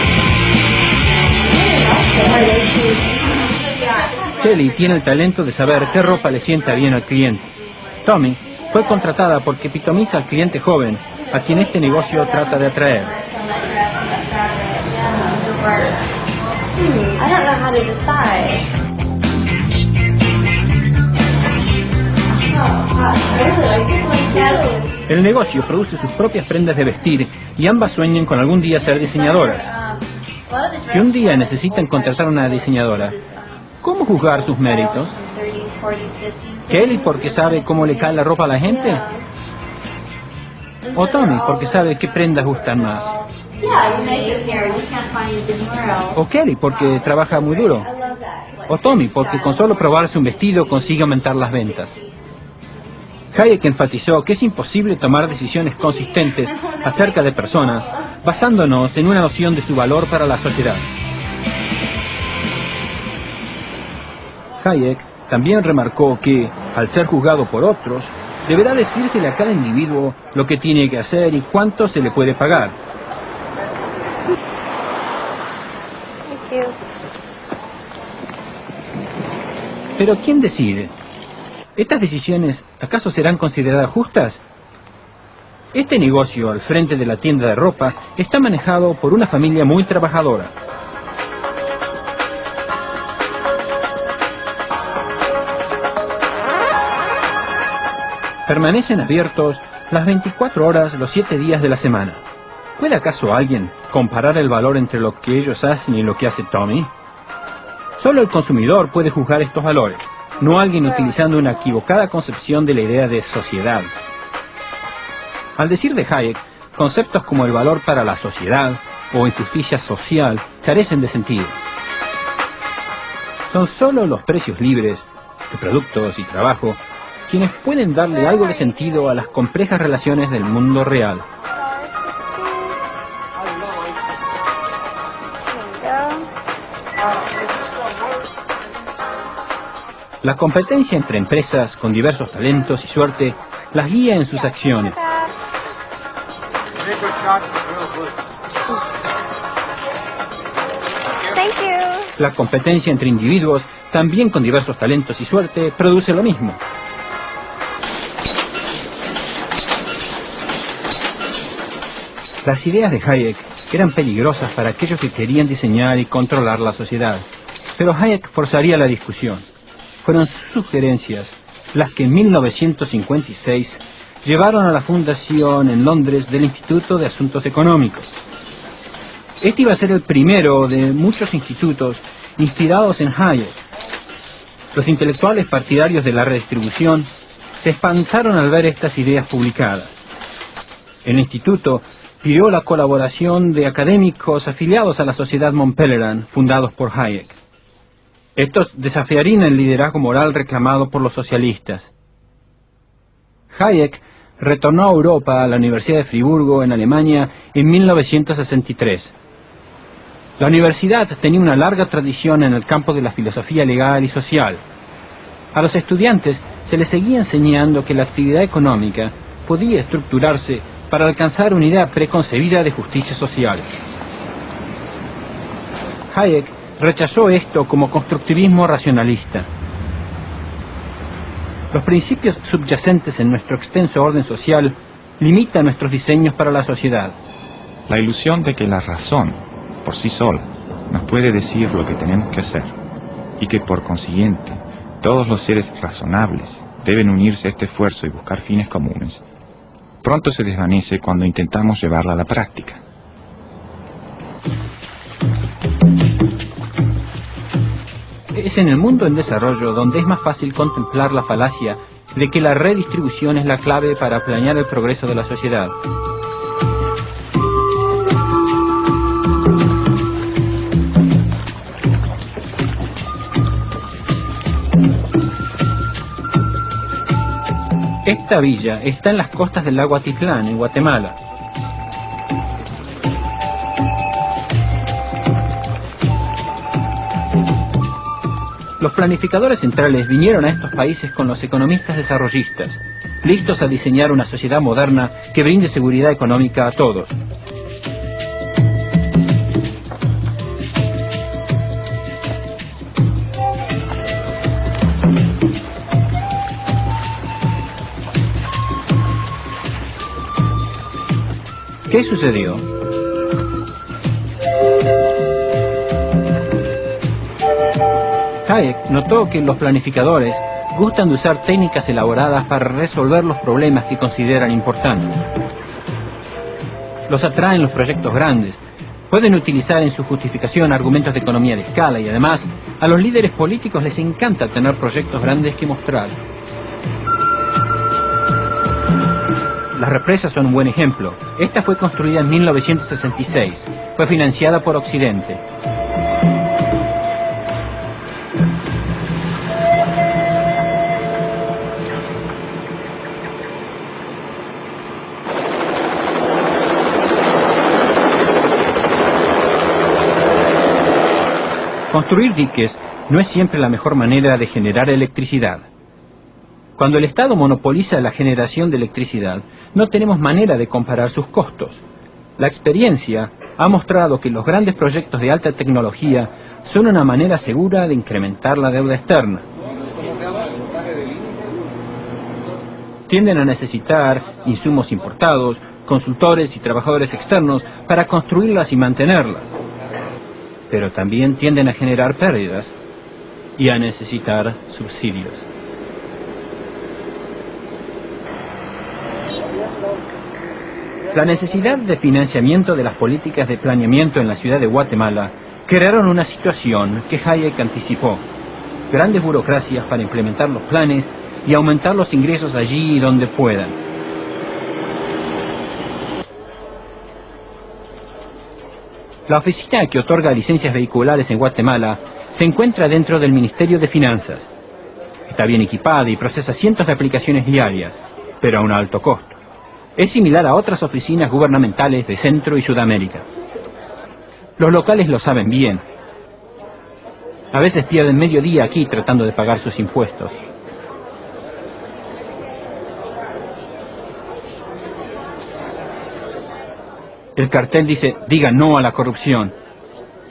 Kelly tiene el talento de saber qué ropa le sienta bien al cliente. Tommy fue contratada porque epitomiza al cliente joven, a quien este negocio trata de atraer. I don't know how to decide. El negocio produce sus propias prendas de vestir y ambas sueñan con algún día ser diseñadoras. Si un día necesitan contratar a una diseñadora, ¿cómo juzgar sus méritos? ¿Kelly porque sabe cómo le cae la ropa a la gente? ¿O Tommy porque sabe qué prendas gustan más? ¿O Kelly porque trabaja muy duro? ¿O Tommy porque con solo probarse un vestido consigue aumentar las ventas? Hayek enfatizó que es imposible tomar decisiones consistentes acerca de personas basándonos en una noción de su valor para la sociedad. Hayek también remarcó que, al ser juzgado por otros, deberá decírsele a cada individuo lo que tiene que hacer y cuánto se le puede pagar. Pero ¿quién decide? ¿Estas decisiones acaso serán consideradas justas? Este negocio al frente de la tienda de ropa está manejado por una familia muy trabajadora. Permanecen abiertos las 24 horas los 7 días de la semana. ¿Puede acaso alguien comparar el valor entre lo que ellos hacen y lo que hace Tommy? Solo el consumidor puede juzgar estos valores, no alguien utilizando una equivocada concepción de la idea de sociedad. Al decir de Hayek, conceptos como el valor para la sociedad o injusticia social carecen de sentido. Son solo los precios libres de productos y trabajo quienes pueden darle algo de sentido a las complejas relaciones del mundo real. La competencia entre empresas con diversos talentos y suerte las guía en sus acciones. La competencia entre individuos, también con diversos talentos y suerte, produce lo mismo. Las ideas de Hayek eran peligrosas para aquellos que querían diseñar y controlar la sociedad, pero Hayek forzaría la discusión. Fueron sus sugerencias las que en 1956 llevaron a la fundación en Londres del Instituto de Asuntos Económicos. Este iba a ser el primero de muchos institutos inspirados en Hayek. Los intelectuales partidarios de la redistribución se espantaron al ver estas ideas publicadas. El instituto pidió la colaboración de académicos afiliados a la Sociedad Mont Pelerin, fundados por Hayek. Estos desafiarían el liderazgo moral reclamado por los socialistas. Hayek retornó a Europa, a la Universidad de Friburgo, en Alemania, en 1963. La universidad tenía una larga tradición en el campo de la filosofía legal y social. A los estudiantes se les seguía enseñando que la actividad económica podía estructurarse para alcanzar una idea preconcebida de justicia social. Hayek rechazó esto como constructivismo racionalista. Los principios subyacentes en nuestro extenso orden social limitan nuestros diseños para la sociedad. La ilusión de que la razón, por sí sola, nos puede decir lo que tenemos que hacer, y que por consiguiente todos los seres razonables deben unirse a este esfuerzo y buscar fines comunes, pronto se desvanece cuando intentamos llevarla a la práctica. Es en el mundo en desarrollo donde es más fácil contemplar la falacia de que la redistribución es la clave para planear el progreso de la sociedad. Esta villa está en las costas del lago Atitlán, en Guatemala. Los planificadores centrales vinieron a estos países con los economistas desarrollistas, listos a diseñar una sociedad moderna que brinde seguridad económica a todos. ¿Qué sucedió? Hayek notó que los planificadores gustan de usar técnicas elaboradas para resolver los problemas que consideran importantes. Los atraen los proyectos grandes, pueden utilizar en su justificación argumentos de economía de escala y además a los líderes políticos les encanta tener proyectos grandes que mostrar. Las represas son un buen ejemplo. Esta fue construida en 1966. Fue financiada por Occidente. Construir diques no es siempre la mejor manera de generar electricidad. Cuando el Estado monopoliza la generación de electricidad, no tenemos manera de comparar sus costos. La experiencia ha mostrado que los grandes proyectos de alta tecnología son una manera segura de incrementar la deuda externa. Tienden a necesitar insumos importados, consultores y trabajadores externos para construirlas y mantenerlas. Pero también tienden a generar pérdidas y a necesitar subsidios. La necesidad de financiamiento de las políticas de planeamiento en la ciudad de Guatemala crearon una situación que Hayek anticipó. Grandes burocracias para implementar los planes y aumentar los ingresos allí donde puedan. La oficina que otorga licencias vehiculares en Guatemala se encuentra dentro del Ministerio de Finanzas. Está bien equipada y procesa cientos de aplicaciones diarias, pero a un alto costo. Es similar a otras oficinas gubernamentales de Centro y Sudamérica. Los locales lo saben bien. A veces pierden medio día aquí tratando de pagar sus impuestos. El cartel dice, diga no a la corrupción.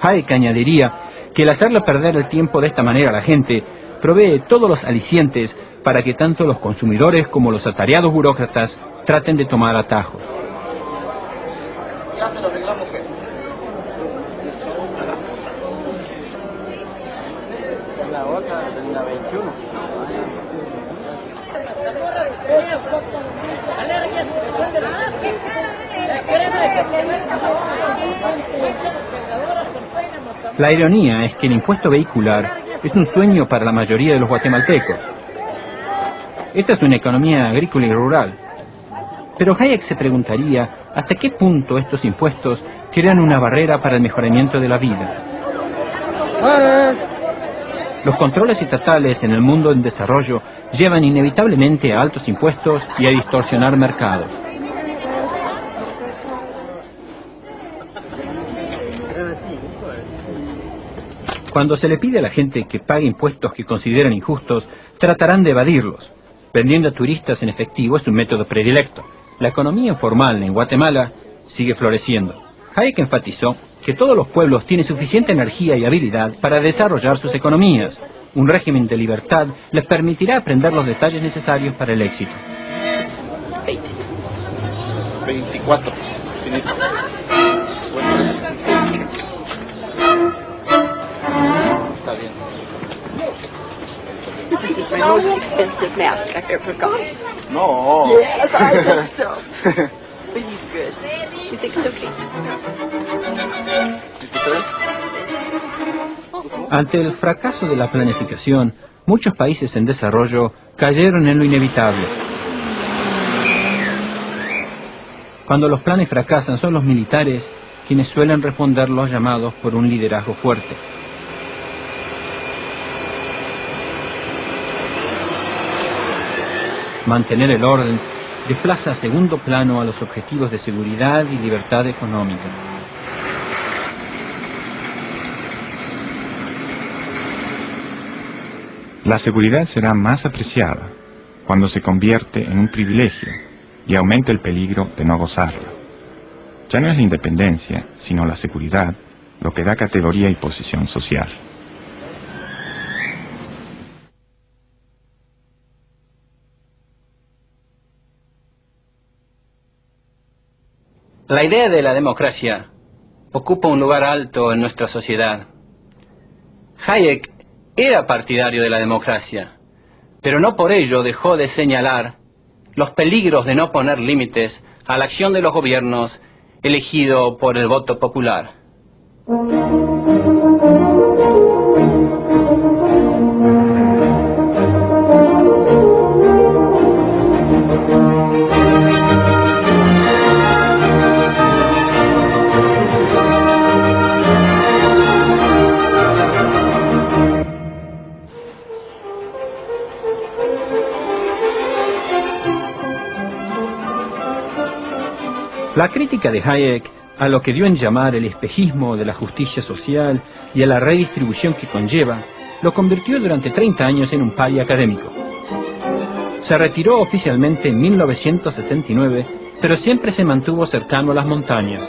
Hayek añadiría que el hacerle perder el tiempo de esta manera a la gente provee todos los alicientes para que tanto los consumidores como los atareados burócratas traten de tomar atajos. La otra, la 21. La ironía es que el impuesto vehicular es un sueño para la mayoría de los guatemaltecos. Esta es una economía agrícola y rural. Pero Hayek se preguntaría hasta qué punto estos impuestos crean una barrera para el mejoramiento de la vida. Los controles estatales en el mundo en desarrollo llevan inevitablemente a altos impuestos y a distorsionar mercados. Cuando se le pide a la gente que pague impuestos que consideran injustos, tratarán de evadirlos. Vendiendo a turistas en efectivo es un método predilecto. La economía informal en Guatemala sigue floreciendo. Hayek enfatizó que todos los pueblos tienen suficiente energía y habilidad para desarrollar sus economías. Un régimen de libertad les permitirá aprender los detalles necesarios para el éxito. 24. Finito. Está bien. This is my most expensive mask I've ever got. No. Yes, I think so. But he's good. You think so, Kate? Ante el fracaso de la planificación, muchos países en desarrollo cayeron en lo inevitable. Cuando los planes fracasan, son los militares quienes suelen responder los llamados por un liderazgo fuerte. Mantener el orden desplaza a segundo plano a los objetivos de seguridad y libertad económica. La seguridad será más apreciada cuando se convierte en un privilegio y aumenta el peligro de no gozarla. Ya no es la independencia, sino la seguridad, lo que da categoría y posición social. La idea de la democracia ocupa un lugar alto en nuestra sociedad. Hayek era partidario de la democracia, pero no por ello dejó de señalar los peligros de no poner límites a la acción de los gobiernos elegidos por el voto popular. La crítica de Hayek a lo que dio en llamar el espejismo de la justicia social y a la redistribución que conlleva, lo convirtió durante 30 años en un paria académico. Se retiró oficialmente en 1969, pero siempre se mantuvo cercano a las montañas.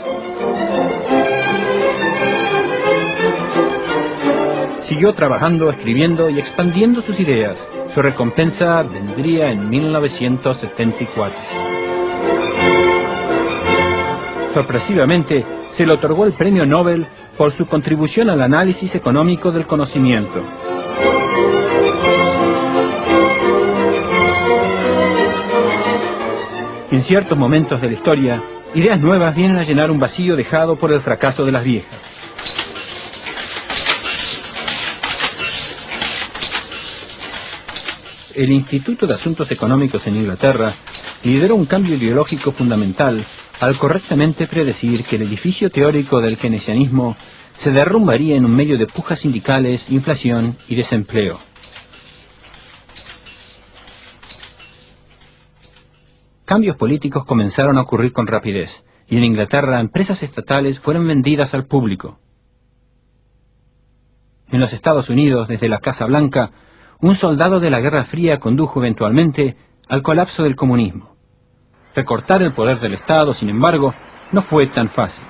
Siguió trabajando, escribiendo y expandiendo sus ideas. Su recompensa vendría en 1974. Sorpresivamente, se le otorgó el premio Nobel por su contribución al análisis económico del conocimiento. En ciertos momentos de la historia, ideas nuevas vienen a llenar un vacío dejado por el fracaso de las viejas. El Instituto de Asuntos Económicos en Inglaterra lideró un cambio ideológico fundamental al correctamente predecir que el edificio teórico del keynesianismo se derrumbaría en un medio de pujas sindicales, inflación y desempleo. Cambios políticos comenzaron a ocurrir con rapidez, y en Inglaterra empresas estatales fueron vendidas al público. En los Estados Unidos, desde la Casa Blanca, un soldado de la Guerra Fría condujo eventualmente al colapso del comunismo. Recortar el poder del Estado, sin embargo, no fue tan fácil.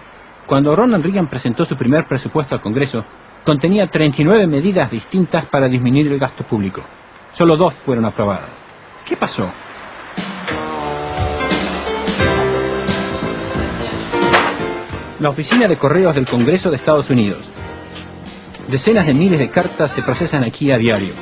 Cuando Ronald Reagan presentó su primer presupuesto al Congreso, contenía 39 medidas distintas para disminuir el gasto público. Solo 2 fueron aprobadas. ¿Qué pasó? La oficina de correos del Congreso de Estados Unidos. Decenas de miles de cartas se procesan aquí a diario.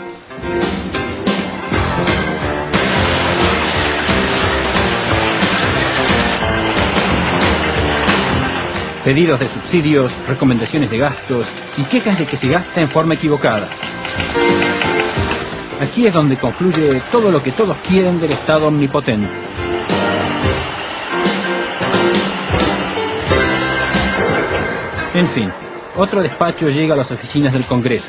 Pedidos de subsidios, recomendaciones de gastos y quejas de que se gasta en forma equivocada. Aquí es donde confluye todo lo que todos quieren del Estado omnipotente. En fin, otro despacho llega a las oficinas del Congreso.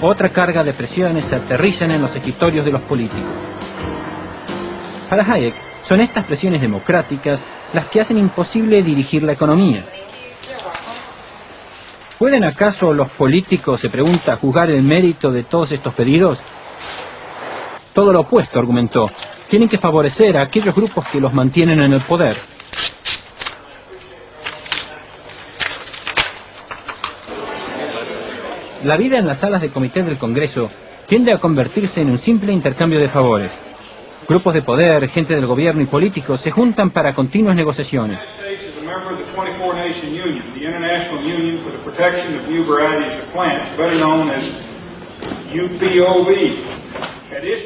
Otra carga de presiones se aterrizan en los escritorios de los políticos. Para Hayek, son estas presiones democráticas las que hacen imposible dirigir la economía. ¿Pueden acaso los políticos, se pregunta, juzgar el mérito de todos estos pedidos? Todo lo opuesto, argumentó. Tienen que favorecer a aquellos grupos que los mantienen en el poder. La vida en las salas de comité del Congreso tiende a convertirse en un simple intercambio de favores. Grupos de poder, gente del gobierno y políticos se juntan para continuas negociaciones.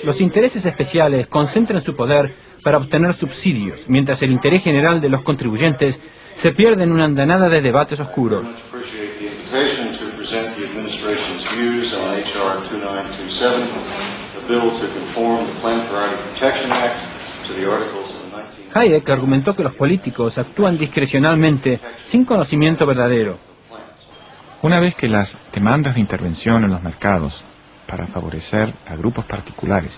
Los intereses especiales concentran su poder para obtener subsidios, mientras el interés general de los contribuyentes se pierde en una andanada de debates oscuros. Hayek argumentó que los políticos actúan discrecionalmente sin conocimiento verdadero. Una vez que las demandas de intervención en los mercados para favorecer a grupos particulares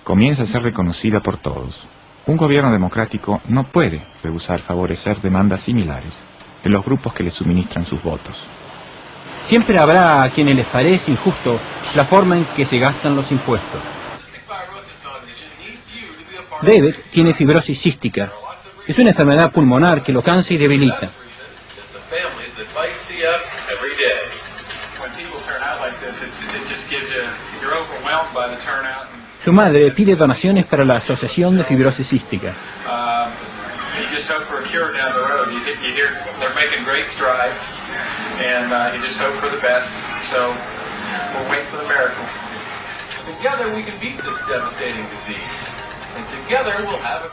comienza a ser reconocida por todos, un gobierno democrático no puede rehusar favorecer demandas similares de los grupos que le suministran sus votos. Siempre habrá a quienes les parece injusto la forma en que se gastan los impuestos. David tiene fibrosis cística. Es una enfermedad pulmonar que lo cansa y debilita. Su madre pide donaciones para la Asociación de Fibrosis Cística.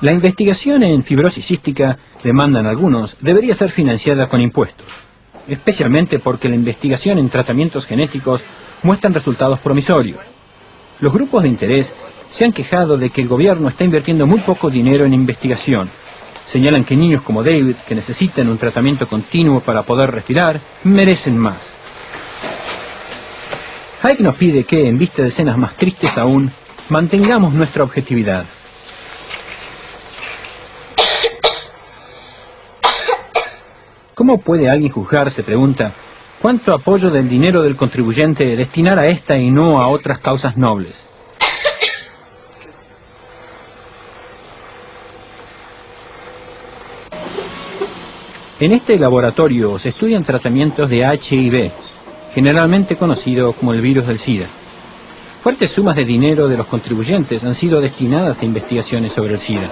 La investigación en fibrosis cística, demandan algunos, debería ser financiada con impuestos, especialmente porque la investigación en tratamientos genéticos muestran resultados promisorios. Los grupos de interés se han quejado de que el gobierno está invirtiendo muy poco dinero en investigación. Señalan que niños como David, que necesitan un tratamiento continuo para poder respirar, merecen más. Hayek nos pide que, en vista de escenas más tristes aún, mantengamos nuestra objetividad. ¿Cómo puede alguien juzgar, se pregunta, cuánto apoyo del dinero del contribuyente destinar a esta y no a otras causas nobles? En este laboratorio se estudian tratamientos de HIV, generalmente conocido como el virus del SIDA. Fuertes sumas de dinero de los contribuyentes han sido destinadas a investigaciones sobre el SIDA.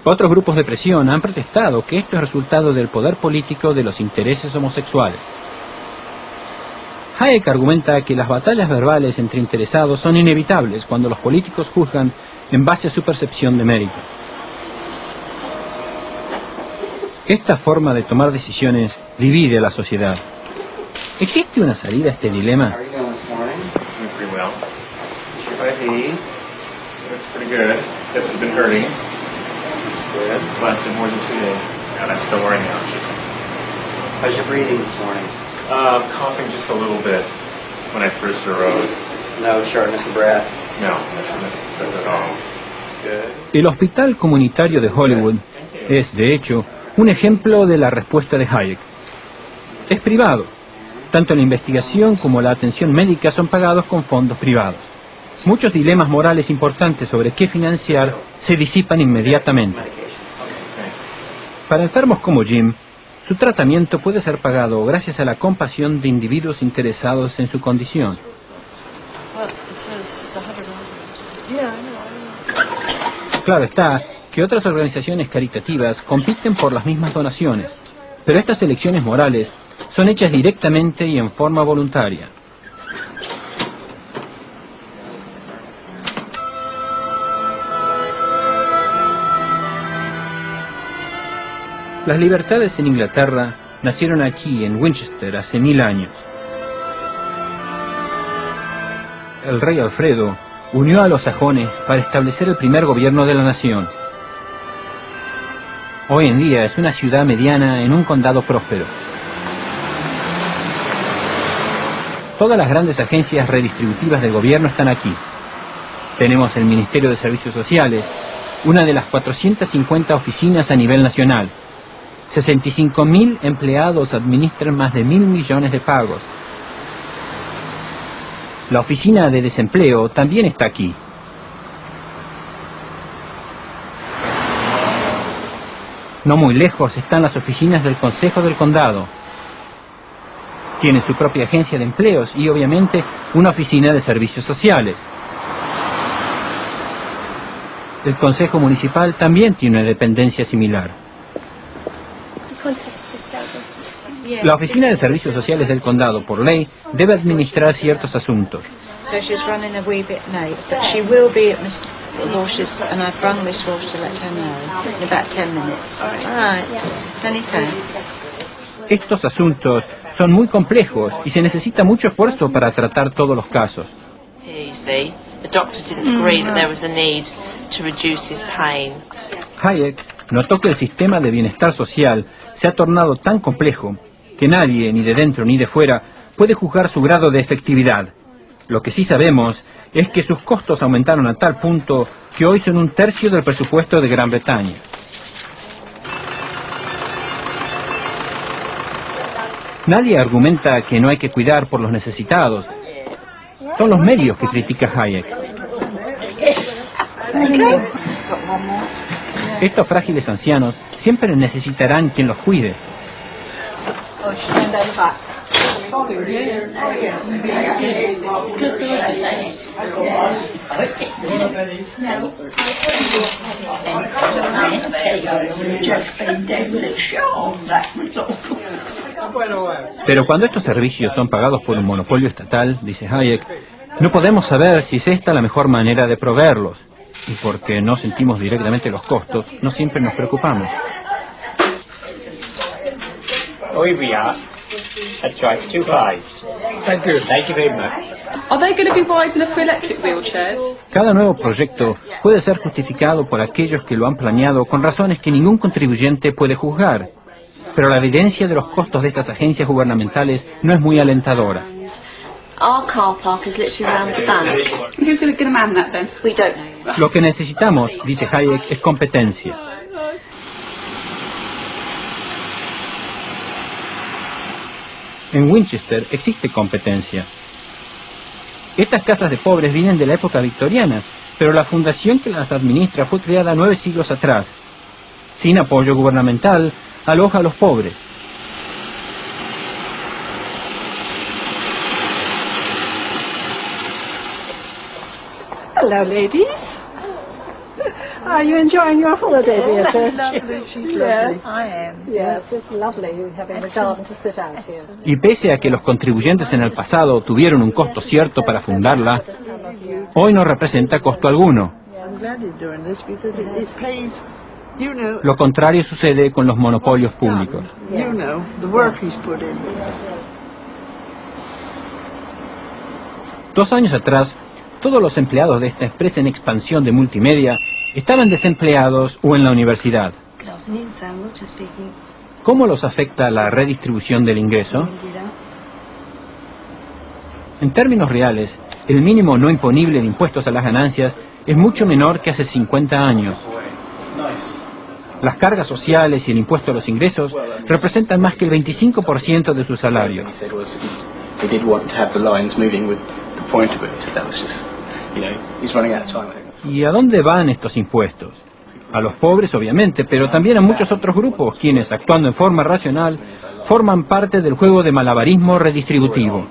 Otros grupos de presión han protestado que esto es resultado del poder político de los intereses homosexuales. Hayek argumenta que las batallas verbales entre interesados son inevitables cuando los políticos juzgan en base a su percepción de mérito. Esta forma de tomar decisiones divide a la sociedad. ¿Existe una salida a este dilema? How's your breathing this morning? Coughing just a little bit when I first arose. No shortness of breath? No, not at all. Good. El Hospital Comunitario de Hollywood es, de hecho, un ejemplo de la respuesta de Hayek. Es privado. Tanto la investigación como la atención médica son pagados con fondos privados. Muchos dilemas morales importantes sobre qué financiar se disipan inmediatamente. Para enfermos como Jim, su tratamiento puede ser pagado gracias a la compasión de individuos interesados en su condición. Claro está que otras organizaciones caritativas compiten por las mismas donaciones, pero estas elecciones morales son hechas directamente y en forma voluntaria. Las libertades en Inglaterra nacieron aquí, en Winchester, hace 1000 años. El rey Alfredo unió a los sajones para establecer el primer gobierno de la nación. Hoy en día es una ciudad mediana en un condado próspero. Todas las grandes agencias redistributivas del gobierno están aquí. Tenemos el Ministerio de Servicios Sociales, una de las 450 oficinas a nivel nacional. 65.000 empleados administran más de 1.000 millones de pagos. La oficina de desempleo también está aquí. No muy lejos están las oficinas del Consejo del Condado. Tienen su propia agencia de empleos y, obviamente, una oficina de servicios sociales. El Consejo Municipal también tiene una dependencia similar. La Oficina de Servicios Sociales del Condado, por ley, debe administrar ciertos asuntos. So she's running a wee bit late, but she will be at Mr. Walsh's, and I've rung Miss Walsh to let her know in about 10 minutes. All right. Many thanks. Estos asuntos son muy complejos y se necesita mucho esfuerzo para tratar todos los casos. Here you see, the doctor didn't agree that there was a need to reduce his pain. Hayek notó que el sistema de bienestar social se ha tornado tan complejo que nadie, ni de dentro ni de fuera, puede juzgar su grado de efectividad. Lo que sí sabemos es que sus costos aumentaron a tal punto que hoy son 1/3 del presupuesto de Gran Bretaña. Nadie argumenta que no hay que cuidar por los necesitados. Son los medios que critica Hayek. Estos frágiles ancianos siempre necesitarán quien los cuide. Pero cuando estos servicios son pagados por un monopolio estatal, dice Hayek, no podemos saber si es esta la mejor manera de proveerlos. Y porque no sentimos directamente los costos, no siempre nos preocupamos. Hoy we are. That's right, 2 lives. Thank you. Thank you very much. Are they going to be wide enough for electric wheelchairs? Cada nuevo proyecto puede ser justificado por aquellos que lo han planeado con razones que ningún contribuyente puede juzgar. Pero la evidencia de los costos de estas agencias gubernamentales no es muy alentadora. Our car park is literally around the back. Who's going to man that then? We don't know. Lo que necesitamos, dice Hayek, es competencia. En Winchester existe competencia. Estas casas de pobres vienen de la época victoriana, pero la fundación que las administra fue creada 9 siglos atrás. Sin apoyo gubernamental, aloja a los pobres. Hello, ladies. Are you enjoying your holiday, Beatrice? Lovely, she's lovely. Yes, I am. Yes, it's lovely having a garden to sit out here. Y pese a que los contribuyentes en el pasado tuvieron un costo cierto para fundarla, hoy no representa costo alguno. I'm glad you're doing this because it pays, you know. Lo contrario sucede con los monopolios públicos. You know, the work he's put in. 2 años atrás, todos los empleados de esta empresa en expansión de multimedia estaban desempleados o en la universidad. ¿Cómo los afecta la redistribución del ingreso? En términos reales, el mínimo no imponible de impuestos a las ganancias es mucho menor que hace 50 años. Las cargas sociales y el impuesto a los ingresos representan más que el 25% de su salario. ¿Y a dónde van estos impuestos? A los pobres, obviamente, pero también a muchos otros grupos, quienes, actuando en forma racional, forman parte del juego de malabarismo redistributivo.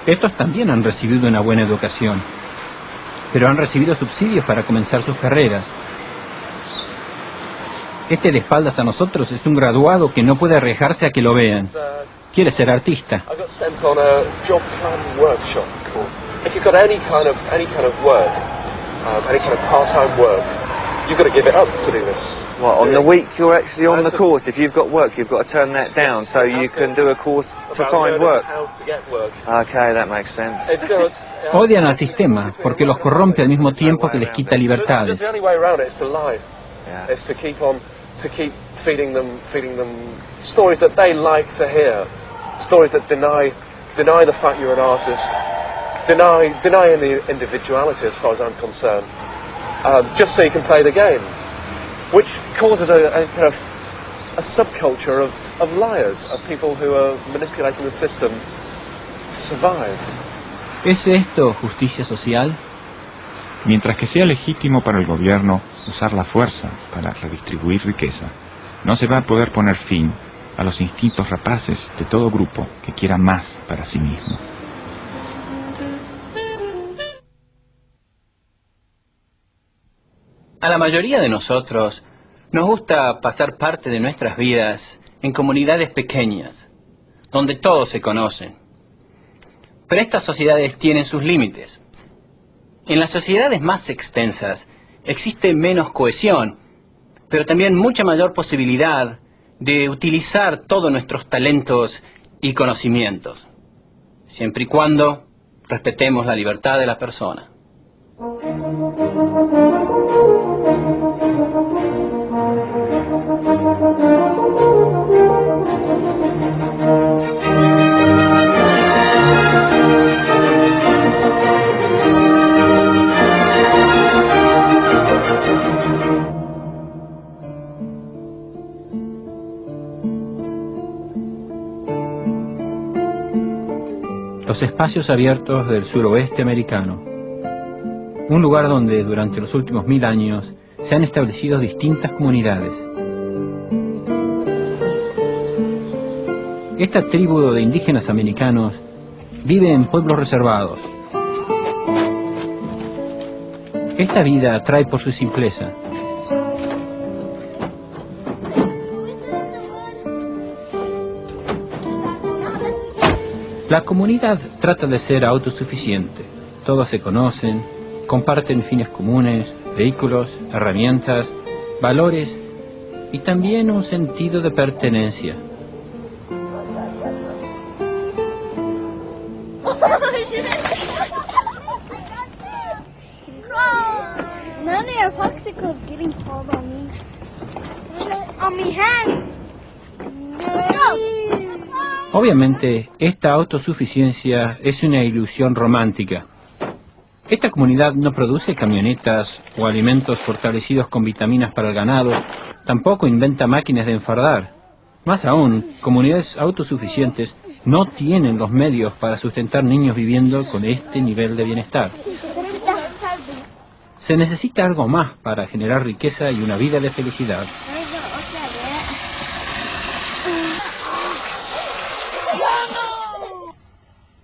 Estos también han recibido una buena educación, pero han recibido subsidios para comenzar sus carreras. Este de espaldas a nosotros es un graduado que no puede arriesgarse a que lo vean. Quiere ser artista. I got sent on a job plan workshop called. If you've got any kind of work, any kind of part-time work, you've got to give it up to do this. Well, on the week you're actually on the course, if you've got work, you've got to turn that down so you can do a course to find work. Okay, that makes sense. Odian al sistema porque los corrompe al mismo tiempo que les quita libertades. The only way around it is to lie. It's to keep feeding them stories that they like to hear, stories that deny the fact you're an artist, deny any individuality as far as I'm concerned, just so you can play the game, which causes a kind of a subculture of liars, of people who are manipulating the system to survive. ¿Es esto justicia social? Mientras que sea legítimo para el gobierno usar la fuerza para redistribuir riqueza, no se va a poder poner fin a los instintos rapaces de todo grupo que quiera más para sí mismo. A la mayoría de nosotros nos gusta pasar parte de nuestras vidas en comunidades pequeñas, donde todos se conocen. Pero estas sociedades tienen sus límites. En las sociedades más extensas existe menos cohesión, pero también mucha mayor posibilidad de utilizar todos nuestros talentos y conocimientos, siempre y cuando respetemos la libertad de la persona. Los espacios abiertos del suroeste americano. Un lugar donde durante los últimos 1000 años se han establecido distintas comunidades. Esta tribu de indígenas americanos vive en pueblos reservados. Esta vida atrae por su simpleza. La comunidad trata de ser autosuficiente. Todos se conocen, comparten fines comunes, vehículos, herramientas, valores y también un sentido de pertenencia. None of our popsicles getting cold on me. On me hand. Obviamente, esta autosuficiencia es una ilusión romántica. Esta comunidad no produce camionetas o alimentos fortalecidos con vitaminas para el ganado, tampoco inventa máquinas de enfardar. Más aún, comunidades autosuficientes no tienen los medios para sustentar niños viviendo con este nivel de bienestar. Se necesita algo más para generar riqueza y una vida de felicidad.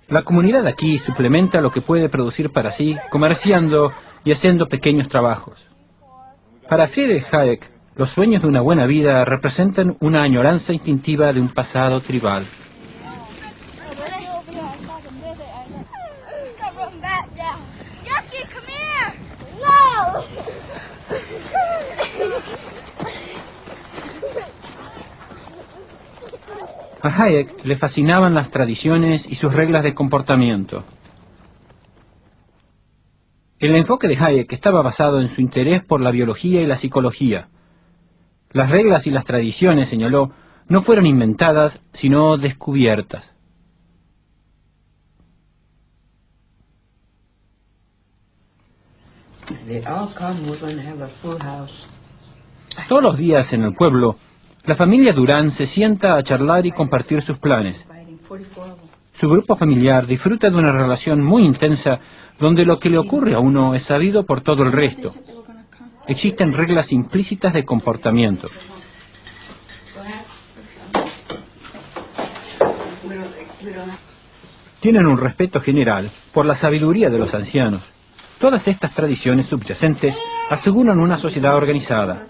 La comunidad aquí suplementa lo que puede producir para sí, comerciando y haciendo pequeños trabajos. Para Friedrich Hayek, los sueños de una buena vida representan una añoranza instintiva de un pasado tribal. A Hayek le fascinaban las tradiciones y sus reglas de comportamiento. El enfoque de Hayek estaba basado en su interés por la biología y la psicología. Las reglas y las tradiciones, señaló, no fueron inventadas, sino descubiertas. Todos los días en el pueblo, la familia Durán se sienta a charlar y compartir sus planes. Su grupo familiar disfruta de una relación muy intensa donde lo que le ocurre a uno es sabido por todo el resto. Existen reglas implícitas de comportamiento. Tienen un respeto general por la sabiduría de los ancianos. Todas estas tradiciones subyacentes aseguran una sociedad organizada.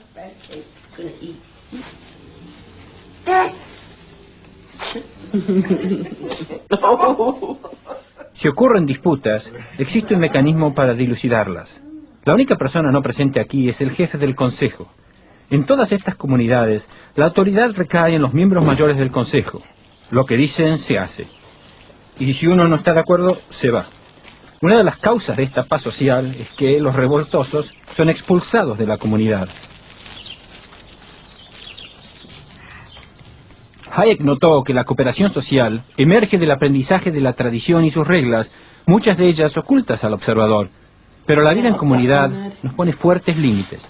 Si ocurren disputas, existe un mecanismo para dilucidarlas. La única persona no presente aquí es el jefe del consejo. En todas estas comunidades, la autoridad recae en los miembros mayores del consejo. Lo que dicen, se hace. Y si uno no está de acuerdo, se va. Una de las causas de esta paz social es que los revoltosos son expulsados de la comunidad. Hayek notó que la cooperación social emerge del aprendizaje de la tradición y sus reglas, muchas de ellas ocultas al observador. Pero la vida en comunidad nos pone fuertes límites.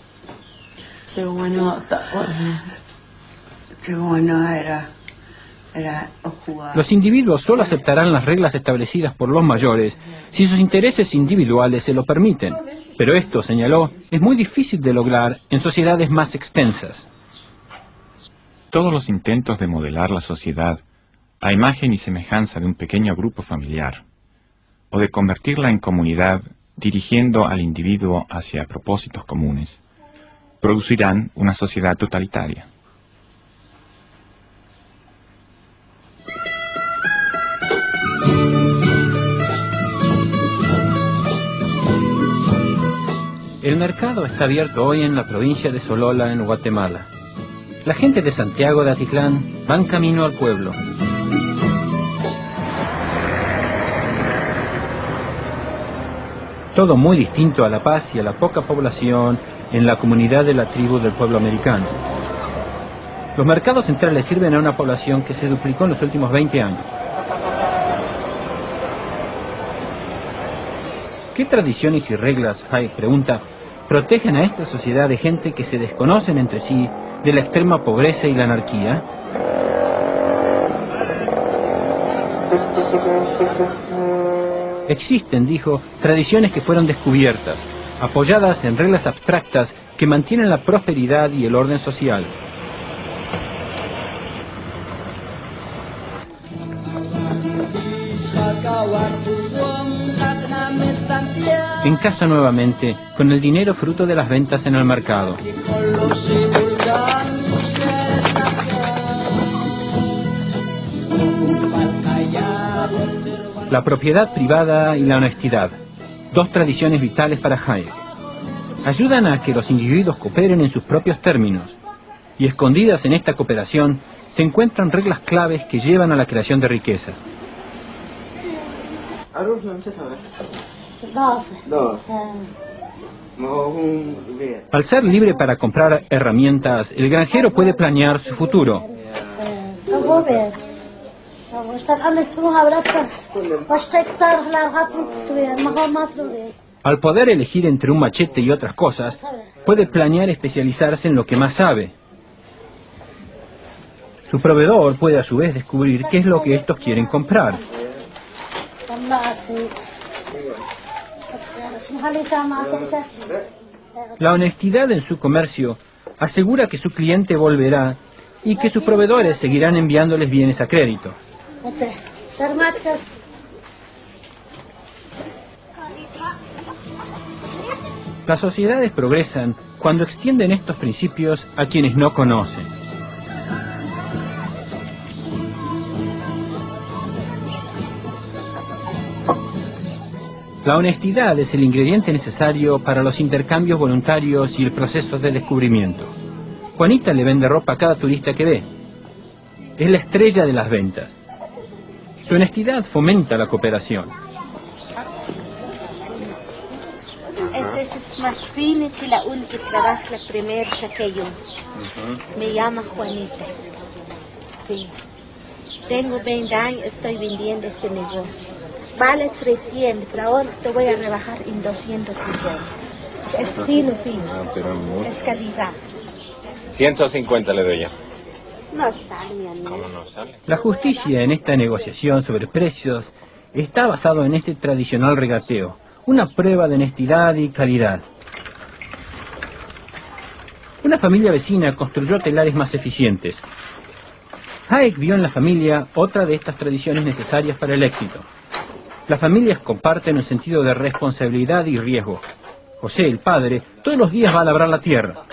Los individuos solo aceptarán las reglas establecidas por los mayores si sus intereses individuales se lo permiten. Pero esto, señaló, es muy difícil de lograr en sociedades más extensas. Todos los intentos de modelar la sociedad a imagen y semejanza de un pequeño grupo familiar, o de convertirla en comunidad dirigiendo al individuo hacia propósitos comunes, producirán una sociedad totalitaria. El mercado está abierto hoy en la provincia de Solola, en Guatemala. La gente de Santiago de Atitlán van camino al pueblo. Todo muy distinto a la paz y a la poca población en la comunidad de la tribu del pueblo americano. Los mercados centrales sirven a una población que se duplicó en los últimos 20 años. ¿Qué tradiciones y reglas, Hayek pregunta, protegen a esta sociedad de gente que se desconocen entre sí de la extrema pobreza y la anarquía? Existen, dijo, tradiciones que fueron descubiertas, apoyadas en reglas abstractas que mantienen la prosperidad y el orden social. En casa nuevamente, con el dinero fruto de las ventas en el mercado. La propiedad privada y la honestidad, dos tradiciones vitales para Hayek. Ayudan a que los individuos cooperen en sus propios términos, y escondidas en esta cooperación se encuentran reglas claves que llevan a la creación de riqueza. Al ser libre para comprar herramientas, el granjero puede planear su futuro. Al poder elegir entre un machete y otras cosas, puede planear especializarse en lo que más sabe. Su proveedor puede a su vez descubrir qué es lo que estos quieren comprar. La honestidad en su comercio asegura que su cliente volverá y que sus proveedores seguirán enviándoles bienes a crédito. Las sociedades progresan cuando extienden estos principios a quienes no conocen. La honestidad es el ingrediente necesario para los intercambios voluntarios y el proceso de descubrimiento. Juanita le vende ropa a cada turista que ve. Es la estrella de las ventas. Su honestidad fomenta la cooperación. Esta es más fina que la única que trabaja la primera que yo. Me llama Juanita. Sí. Tengo 20 años, estoy vendiendo este negocio. Vale 300, pero ahora te voy a rebajar en 250. Es fino. Es calidad. 150 le doy yo. No sale, mi amigo. ¿Cómo no sale? La justicia en esta negociación sobre precios está basado en este tradicional regateo, una prueba de honestidad y calidad. Una familia vecina construyó telares más eficientes. Hayek vio en la familia otra de estas tradiciones necesarias para el éxito. Las familias comparten un sentido de responsabilidad y riesgo. José, el padre, todos los días va a labrar la tierra.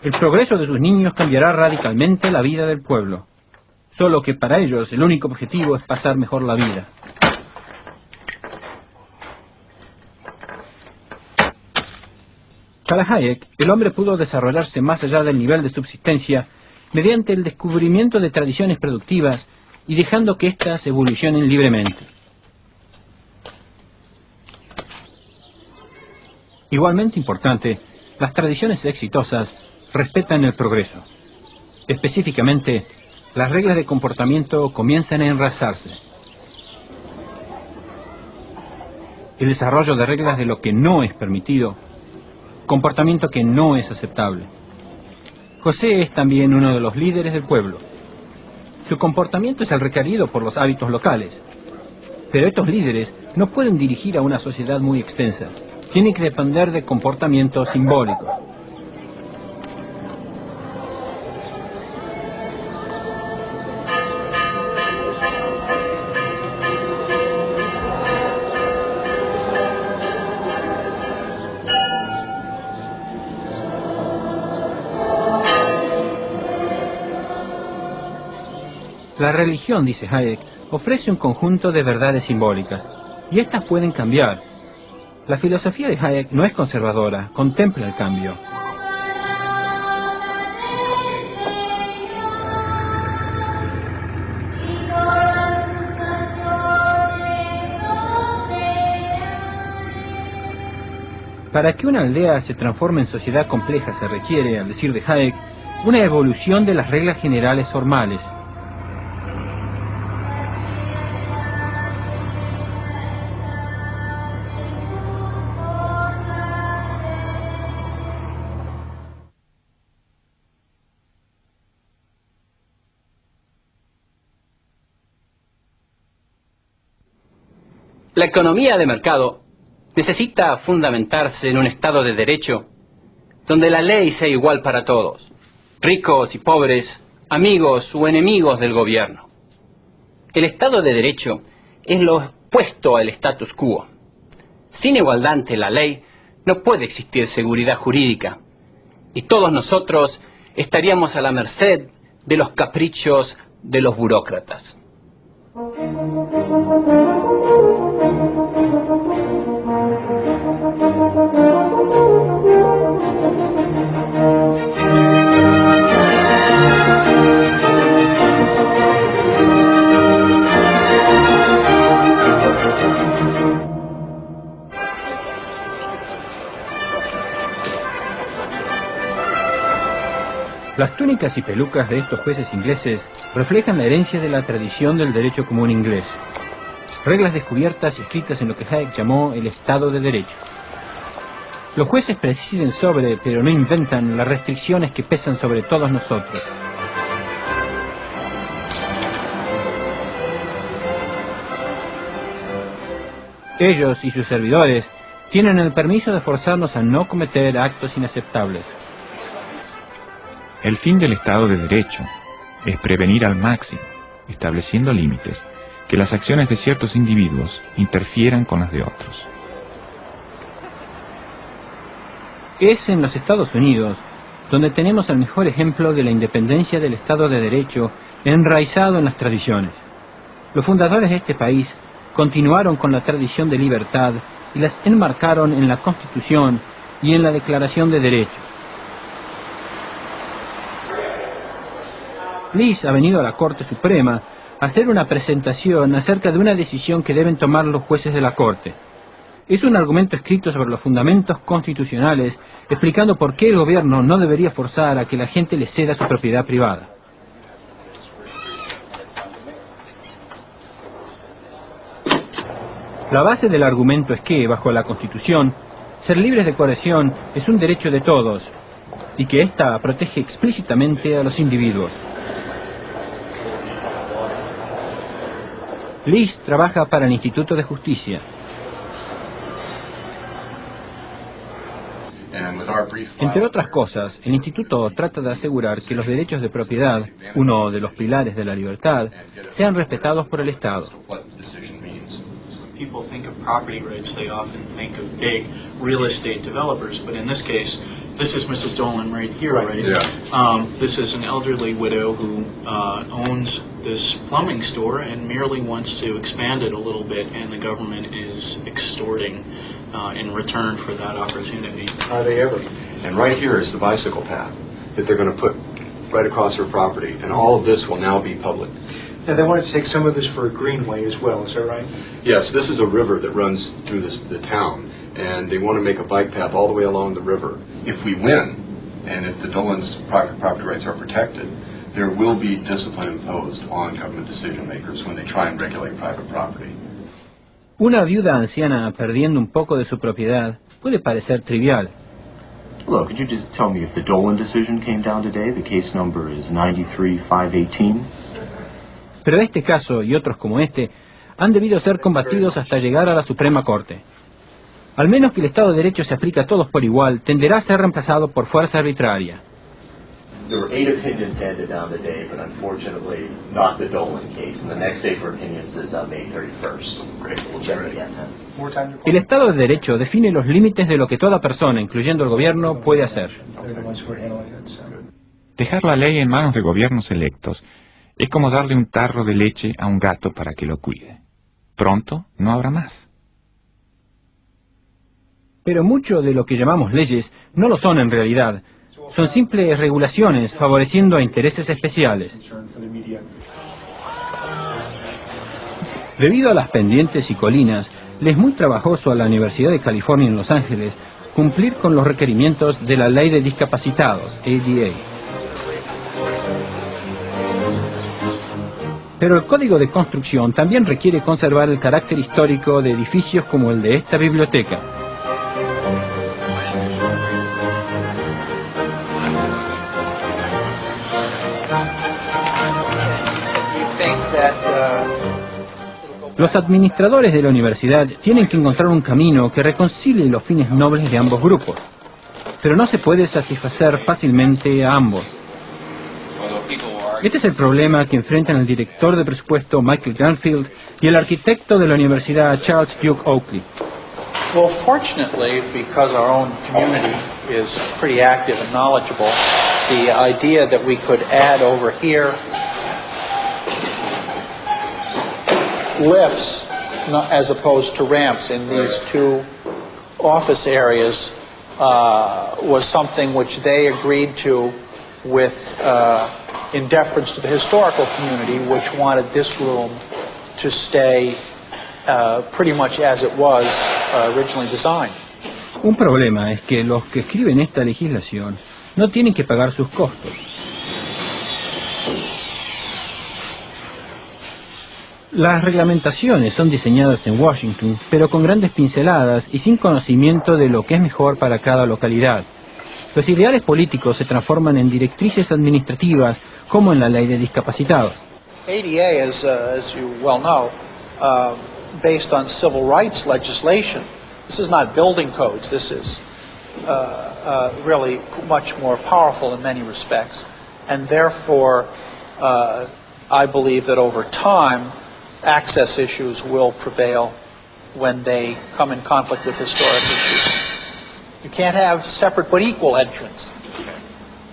El progreso de sus niños cambiará radicalmente la vida del pueblo. Solo que para ellos el único objetivo es pasar mejor la vida. Para Hayek, el hombre pudo desarrollarse más allá del nivel de subsistencia mediante el descubrimiento de tradiciones productivas y dejando que éstas evolucionen libremente. Igualmente importante, las tradiciones exitosas respetan el progreso. Específicamente, las reglas de comportamiento comienzan a enrazarse. El desarrollo de reglas de lo que no es permitido, comportamiento que no es aceptable. José es también uno de los líderes del pueblo. Su comportamiento es el requerido por los hábitos locales. Pero estos líderes no pueden dirigir a una sociedad muy extensa. Tienen que depender de comportamientos simbólicos. La religión, dice Hayek, ofrece un conjunto de verdades simbólicas, y estas pueden cambiar. La filosofía de Hayek no es conservadora, contempla el cambio. Para que una aldea se transforme en sociedad compleja se requiere, al decir de Hayek, una evolución de las reglas generales formales. La economía de mercado necesita fundamentarse en un Estado de Derecho donde la ley sea igual para todos, ricos y pobres, amigos o enemigos del gobierno. El Estado de Derecho es lo opuesto al status quo. Sin igualdad ante la ley no puede existir seguridad jurídica y todos nosotros estaríamos a la merced de los caprichos de los burócratas. Las túnicas y pelucas de estos jueces ingleses reflejan la herencia de la tradición del derecho común inglés. Reglas descubiertas y escritas en lo que Hayek llamó el Estado de Derecho. Los jueces presiden sobre, pero no inventan, las restricciones que pesan sobre todos nosotros. Ellos y sus servidores tienen el permiso de forzarnos a no cometer actos inaceptables. El fin del Estado de Derecho es prevenir al máximo, estableciendo límites, que las acciones de ciertos individuos interfieran con las de otros. Es en los Estados Unidos donde tenemos el mejor ejemplo de la independencia del Estado de Derecho enraizado en las tradiciones. Los fundadores de este país continuaron con la tradición de libertad y las enmarcaron en la Constitución y en la Declaración de Derechos. Liz ha venido a la Corte Suprema a hacer una presentación acerca de una decisión que deben tomar los jueces de la Corte. Es un argumento escrito sobre los fundamentos constitucionales, explicando por qué el gobierno no debería forzar a que la gente le ceda su propiedad privada. La base del argumento es que, bajo la Constitución, ser libres de coerción es un derecho de todos, y que ésta protege explícitamente a los individuos. Liz trabaja para el Instituto de Justicia. Entre otras cosas, el instituto trata de asegurar que los derechos de propiedad, uno de los pilares de la libertad, sean respetados por el Estado. People think of property rights, they often think of big real estate developers, but in this case, this is Mrs. Dolan right here, right? Yeah. This is an elderly widow who owns this plumbing store and merely wants to expand it a little bit, and the government is extorting in return for that opportunity. Are they ever? And right here is the bicycle path that they're going to put right across their property, and all of this will now be public. Now, they want to take some of this for a greenway as well, is that right? Yes, this is a river that runs through the town, and they want to make a bike path all the way along the river. If we win, and if the Dolan's private property rights are protected, there will be discipline imposed on government decision makers when they try and regulate private property. Una viuda anciana perdiendo un poco de su propiedad puede parecer trivial. Hello, could you just tell me if the Dolan decision came down today? The case number is 93-518. Pero este caso y otros como este han debido ser combatidos hasta llegar a la Suprema Corte. Al menos que el Estado de Derecho se aplique a todos por igual, tenderá a ser reemplazado por fuerza arbitraria. There were 8 opinions handed down today, but unfortunately not the Dolan case. And the next day for opinions is May 31st. Great, we'll check again then. El Estado de Derecho define los límites de lo que toda persona, incluyendo el gobierno, puede hacer. Dejar la ley en manos de gobiernos electos es como darle un tarro de leche a un gato para que lo cuide. Pronto no habrá más. Pero mucho de lo que llamamos leyes no lo son en realidad. Son simples regulaciones favoreciendo a intereses especiales. Debido a las pendientes y colinas, le es muy trabajoso a la Universidad de California en Los Ángeles cumplir con los requerimientos de la Ley de Discapacitados, ADA. Pero el Código de Construcción también requiere conservar el carácter histórico de edificios como el de esta biblioteca. Los administradores de la universidad tienen que encontrar un camino que reconcilie los fines nobles de ambos grupos, pero no se puede satisfacer fácilmente a ambos. Este es el problema que enfrentan el director de presupuesto Michael Granfield y el arquitecto de la universidad Charles Duke Oakley. Well, fortunately, because our own community is pretty active and knowledgeable, the idea that we could add over here lifts as opposed to ramps in these two office areas was something which they agreed to with in deference to the historical community, which wanted this room to stay pretty much as it was originally designed. Un problema es que los que escriben esta legislación no tienen que pagar sus costos. Las reglamentaciones son diseñadas en Washington, pero con grandes pinceladas y sin conocimiento de lo que es mejor para cada localidad. Los ideales políticos se transforman en directrices administrativas, como en la ley de discapacitados. ADA is, as you well know, based on civil rights legislation. This is not building codes. This is really much more powerful in many respects. And therefore, I believe that over time, access issues will prevail when they come in conflict with historic issues. You can't have separate but equal entrance.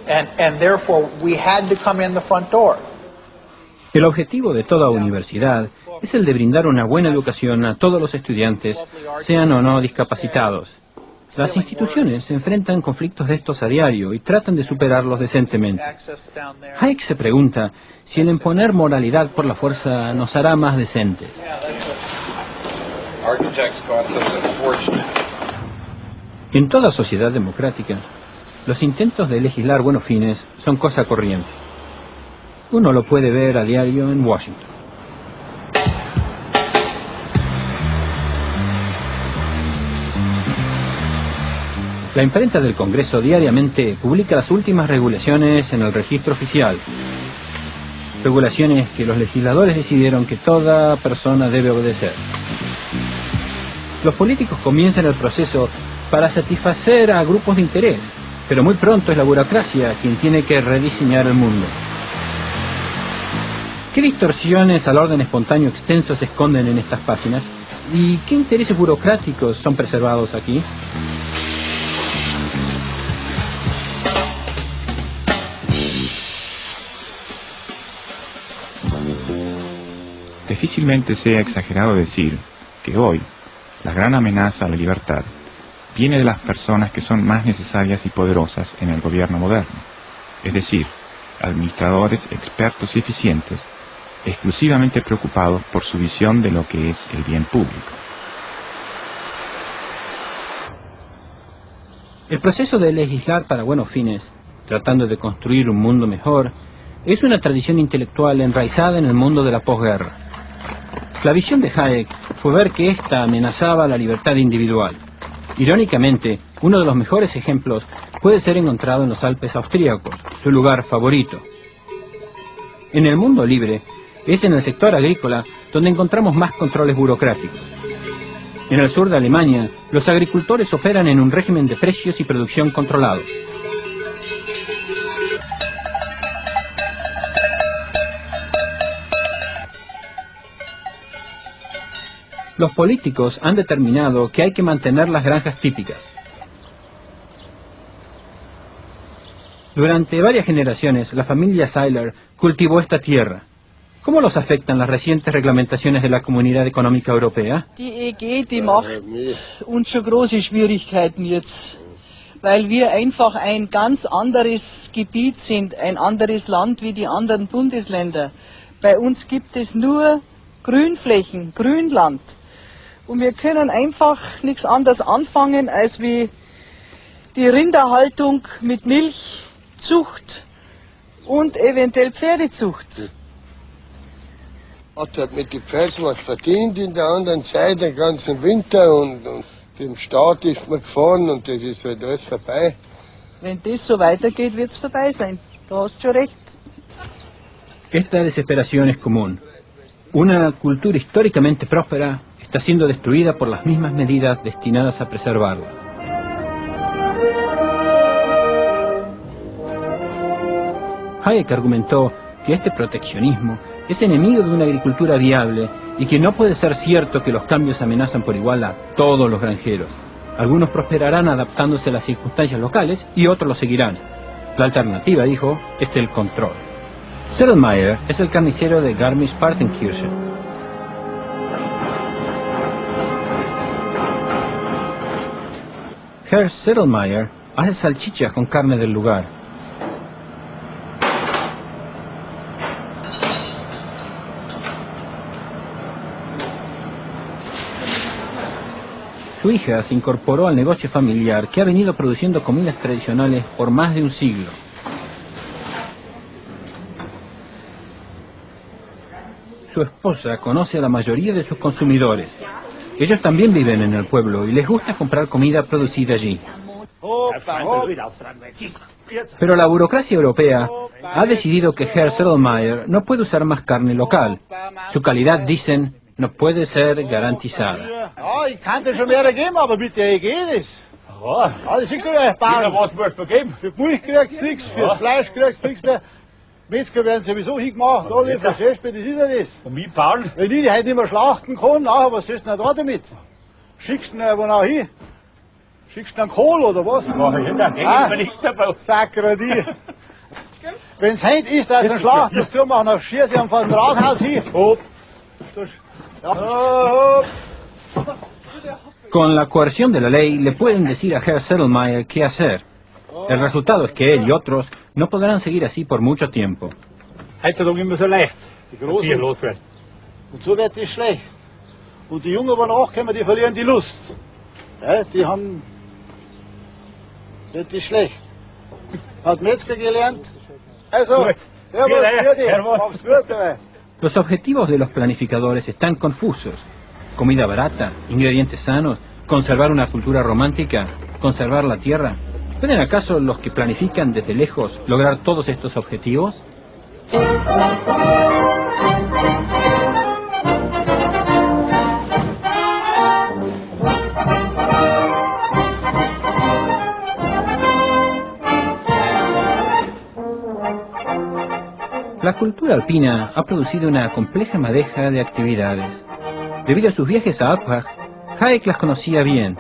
And therefore, we had to come in the front door. El objetivo de toda universidad es el de brindar una buena educación a todos los estudiantes, sean o no discapacitados. Las instituciones se enfrentan conflictos de estos a diario y tratan de superarlos decentemente. Hayek se pregunta si el imponer moralidad por la fuerza nos hará más decentes. En toda sociedad democrática, los intentos de legislar buenos fines son cosa corriente. Uno lo puede ver a diario en Washington. La imprenta del Congreso diariamente publica las últimas regulaciones en el registro oficial. Regulaciones que los legisladores decidieron que toda persona debe obedecer. Los políticos comienzan el proceso para satisfacer a grupos de interés, pero muy pronto es la burocracia quien tiene que rediseñar el mundo. ¿Qué distorsiones al orden espontáneo extenso se esconden en estas páginas? ¿Y qué intereses burocráticos son preservados aquí? Difícilmente sea exagerado decir que hoy La gran amenaza a la libertad viene de las personas que son más necesarias y poderosas en el gobierno moderno, es decir, administradores expertos y eficientes, exclusivamente preocupados por su visión de lo que es el bien público. El proceso de legislar para buenos fines, tratando de construir un mundo mejor, es una tradición intelectual enraizada en el mundo de la posguerra. La visión de Hayek fue ver que ésta amenazaba la libertad individual. Irónicamente, uno de los mejores ejemplos puede ser encontrado en los Alpes austríacos, su lugar favorito. En el mundo libre, es en el sector agrícola donde encontramos más controles burocráticos. En el sur de Alemania, los agricultores operan en un régimen de precios y producción controlados. Los políticos han determinado que hay que mantener las granjas típicas. Durante varias generaciones, la familia Seiler cultivó esta tierra. ¿Cómo los afectan las recientes reglamentaciones de la Comunidad Económica Europea? Die EG, die macht uns schon große Schwierigkeiten jetzt, weil wir einfach ein ganz anderes Gebiet sind, ein anderes Land wie die anderen Bundesländer. Bei uns gibt es nur Grünflächen, Grünland. Und wir können einfach nichts anderes anfangen, als wie die Rinderhaltung mit Milchzucht und eventuell Pferdezucht. Hat halt mit den Pferden was verdient in der anderen Seite den ganzen Winter und dem Staat ist man gefahren und das ist halt alles vorbei. Wenn das so weitergeht, wird es vorbei sein. Da hast du schon recht. Esta desesperación es común. Una cultura históricamente próspera está siendo destruida por las mismas medidas destinadas a preservarla. Hayek argumentó que este proteccionismo es enemigo de una agricultura viable y que no puede ser cierto que los cambios amenazan por igual a todos los granjeros. Algunos prosperarán adaptándose a las circunstancias locales y otros lo seguirán. La alternativa, dijo, es el control. Sedlmayr es el carnicero de Garmisch-Partenkirchen. Herr Sedlmayr hace salchichas con carne del lugar. Su hija se incorporó al negocio familiar que ha venido produciendo comidas tradicionales por más de un siglo. Su esposa conoce a la mayoría de sus consumidores. Ellos también viven en el pueblo y les gusta comprar comida producida allí. Pero la burocracia europea ha decidido que Herr Sedlmayr no puede usar más carne local. Su calidad, dicen, no puede ser garantizada. Ja, ich kann dir schon mehr geben, aber mit der EG das. Ja. Das ist gut, was willst du geben? Für die Milch kriegst du nichts, fürs Fleisch kriegst du nichts mehr. Metzger werden sowieso hingemacht, alle verstehst du, das ist ja das. Und wie bauen? Wenn ich die heute nicht mehr schlachten kann, nachher, was sollst du denn da damit? Schickst du ihn wo noch hin? Schickst du einen Kohl oder was? Ja, jetzt denke ich nichts dabei. Sacker die. Wenn es heute ist, dass ein Schlacht dazu machen, dann schießt sie von dem Rathaus hin. Hopp. Con la coerción de la ley le pueden decir a Herr Sedlmayr qué hacer. El resultado es que él y otros no podrán seguir así por mucho tiempo. Heutzutage immer so leicht, die Großen loswerden. Und so wird es schlecht. Und die Jungen, die nachkommen, die verlieren die Lust. Ja, die haben... Das ist schlecht. Hat Metzger gelernt. Also, Los objetivos de los planificadores están confusos. Comida barata, ingredientes sanos, conservar una cultura romántica, conservar la tierra. ¿Pueden acaso los que planifican desde lejos lograr todos estos objetivos? La cultura alpina ha producido una compleja madeja de actividades. Debido a sus viajes a Alpbach, Hayek las conocía bien.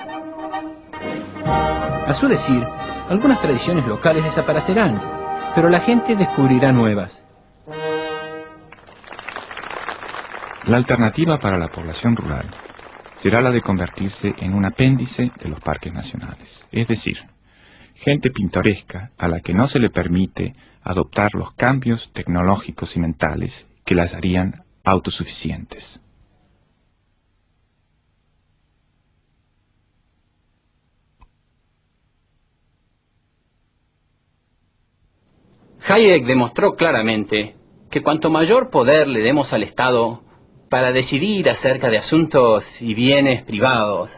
A su decir, algunas tradiciones locales desaparecerán, pero la gente descubrirá nuevas. La alternativa para la población rural será la de convertirse en un apéndice de los parques nacionales. Es decir, gente pintoresca a la que no se le permite adoptar los cambios tecnológicos y mentales que las harían autosuficientes. Hayek demostró claramente que cuanto mayor poder le demos al Estado para decidir acerca de asuntos y bienes privados,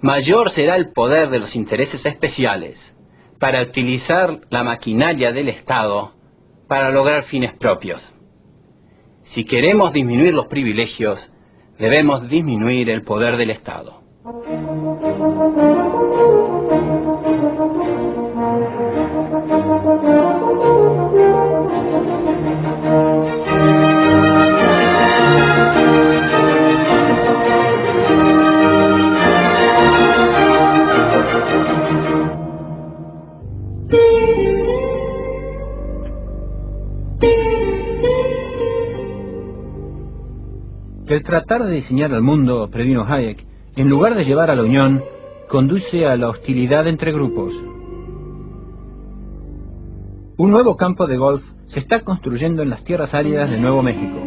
mayor será el poder de los intereses especiales para utilizar la maquinaria del Estado para lograr fines propios. Si queremos disminuir los privilegios, debemos disminuir el poder del Estado. El tratar de diseñar el mundo, previno Hayek, en lugar de llevar a la unión, conduce a la hostilidad entre grupos. Un nuevo campo de golf se está construyendo en las tierras áridas de Nuevo México.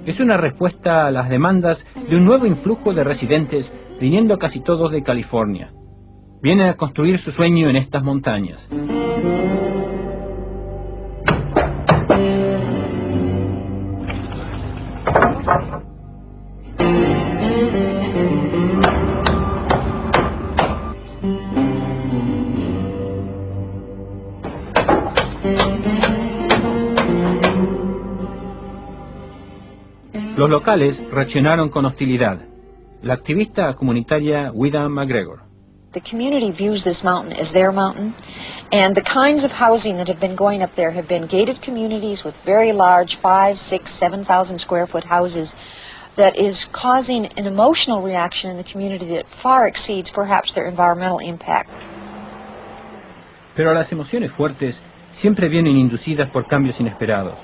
Es una respuesta a las demandas de un nuevo influjo de residentes viniendo casi todos de California. Vienen a construir su sueño en estas montañas. Los locales reaccionaron con hostilidad. La activista comunitaria Wida McGregor. The community views this mountain as their mountain, and the kinds of housing that have been going up there have been gated communities with very large 5, 6, 7,000 square foot houses that is causing an emotional reaction in the community that far exceeds perhaps their environmental impact. Pero las emociones fuertes siempre vienen inducidas por cambios inesperados.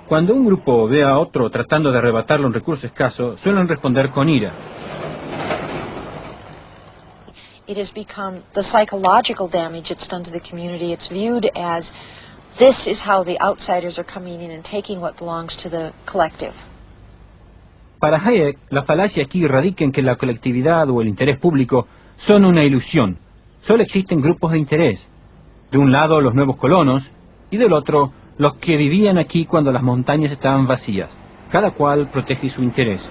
Cuando un grupo ve a otro tratando de arrebatarle un recurso escaso, suelen responder con ira. It has become the psychological damage it's done to the community. It's viewed as this is how the outsiders are coming in and taking what belongs to the collective. Para Hayek, la falacia aquí radica en que la colectividad o el interés público son una ilusión. Solo existen grupos de interés. De un lado los nuevos colonos y del otro los que vivían aquí cuando las montañas estaban vacías. Cada cual protege su interés.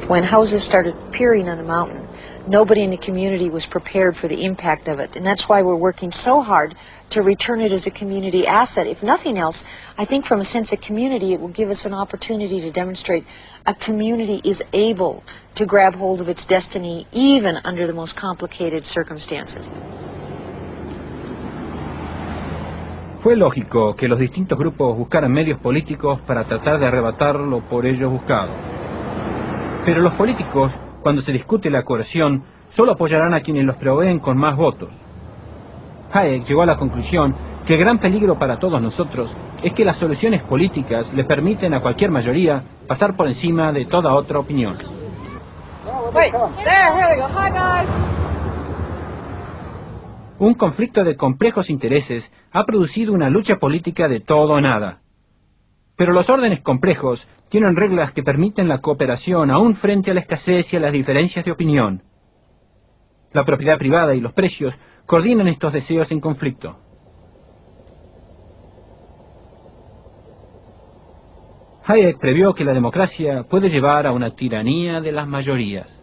When houses started appearing on the mountain, nobody in the community was prepared for the impact of it. And that's why we're working so hard to return it as a community asset. If nothing else, I think from a sense of community, it will give us an opportunity to demonstrate a community is able to grab hold of its destiny even under the most complicated circumstances. Fue lógico que los distintos grupos buscaran medios políticos para tratar de arrebatar lo por ellos buscado. Pero los políticos, cuando se discute la coerción, solo apoyarán a quienes los proveen con más votos. Hayek llegó a la conclusión que el gran peligro para todos nosotros es que las soluciones políticas le permiten a cualquier mayoría pasar por encima de toda otra opinión. Wait, there, here they go. Hi, guys. Un conflicto de complejos intereses ha producido una lucha política de todo o nada. Pero los órdenes complejos tienen reglas que permiten la cooperación aún frente a la escasez y a las diferencias de opinión. La propiedad privada y los precios coordinan estos deseos en conflicto. Hayek previó que la democracia puede llevar a una tiranía de las mayorías.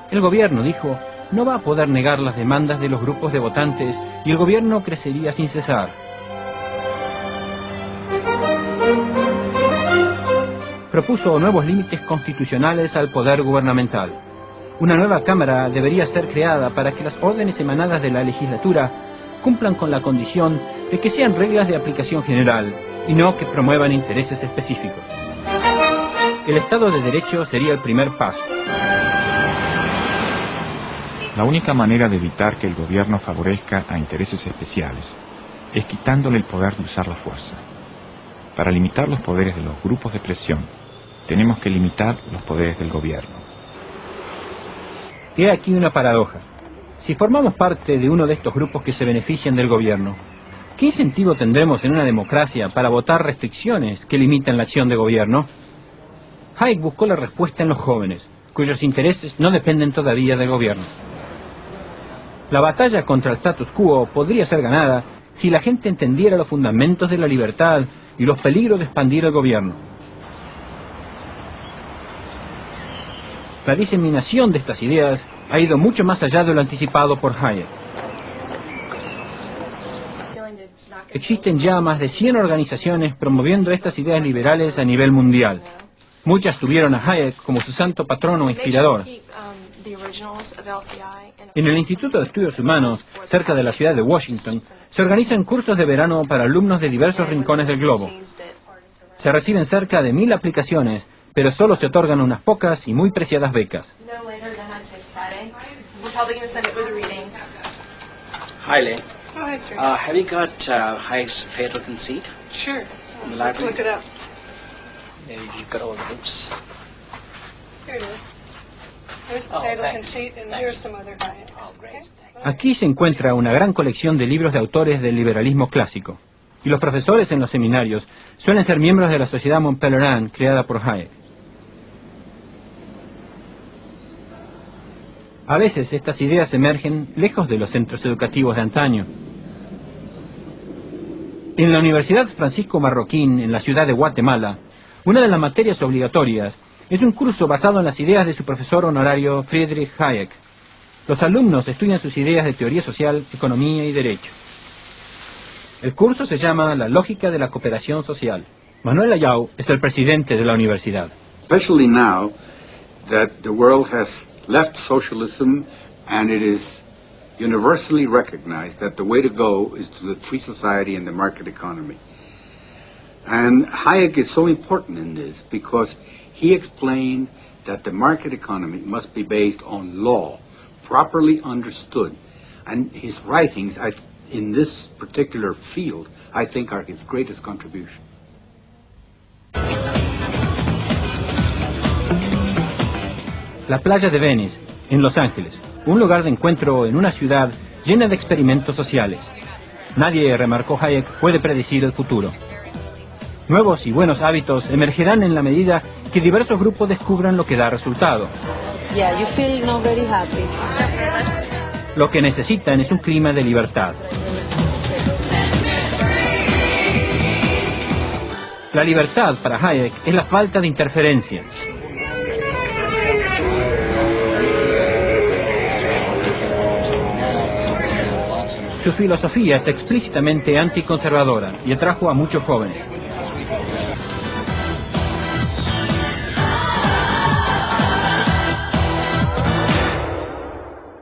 El gobierno, dijo, no va a poder negar las demandas de los grupos de votantes y el gobierno crecería sin cesar. Propuso nuevos límites constitucionales al poder gubernamental. Una nueva Cámara debería ser creada para que las órdenes emanadas de la legislatura cumplan con la condición de que sean reglas de aplicación general y no que promuevan intereses específicos. El Estado de Derecho sería el primer paso. La única manera de evitar que el gobierno favorezca a intereses especiales es quitándole el poder de usar la fuerza. Para limitar los poderes de los grupos de presión, tenemos que limitar los poderes del gobierno. He aquí una paradoja. Si formamos parte de uno de estos grupos que se benefician del gobierno, ¿qué incentivo tendremos en una democracia para votar restricciones que limitan la acción de gobierno? Hayek buscó la respuesta en los jóvenes, cuyos intereses no dependen todavía del gobierno. La batalla contra el status quo podría ser ganada si la gente entendiera los fundamentos de la libertad y los peligros de expandir el gobierno. La diseminación de estas ideas ha ido mucho más allá de lo anticipado por Hayek. Existen ya más de 100 organizaciones promoviendo estas ideas liberales a nivel mundial. Muchas tuvieron a Hayek como su santo patrono o inspirador. En el Instituto de Estudios Humanos, cerca de la ciudad de Washington, se organizan cursos de verano para alumnos de diversos rincones del globo. Se reciben cerca de 1000 aplicaciones, pero solo se otorgan unas pocas y muy preciadas becas. Hi, Len. Hi, sir. Have you got Hayek's Fatal Conceit? Sure. In the library? Let's look it up. Yeah, you've got all the books. Here it is. Here's the Oh, Fatal thanks. Conceit, and Thanks. here's some other Hayeks. Oh, great. Aquí se encuentra una gran colección de libros de autores del liberalismo clásico, y los profesores en los seminarios suelen ser miembros de la Sociedad Mont Pelerin creada por Hayek. A veces estas ideas emergen lejos de los centros educativos de antaño. En la Universidad Francisco Marroquín, en la ciudad de Guatemala, una de las materias obligatorias es un curso basado en las ideas de su profesor honorario Friedrich Hayek. Los alumnos estudian sus ideas de teoría social, economía y derecho. El curso se llama La lógica de la cooperación social. Manuel Ayau es el presidente de la universidad. Especially now that the world has left socialism and it is universally recognized that the way to go is to the free society and the market economy. And Hayek is so important in this because he explained that the market economy must be based on law, properly understood. And his writings in this particular field, I think, are his greatest contribution. La playa de Venice, en Los Ángeles, un lugar de encuentro en una ciudad llena de experimentos sociales. Nadie, remarcó Hayek, puede predecir el futuro. Nuevos y buenos hábitos emergerán en la medida que diversos grupos descubran lo que da resultado. Yeah, you feel not very happy. Lo que necesitan es un clima de libertad. La libertad para Hayek es la falta de interferencia. Su filosofía es explícitamente anticonservadora y atrajo a muchos jóvenes.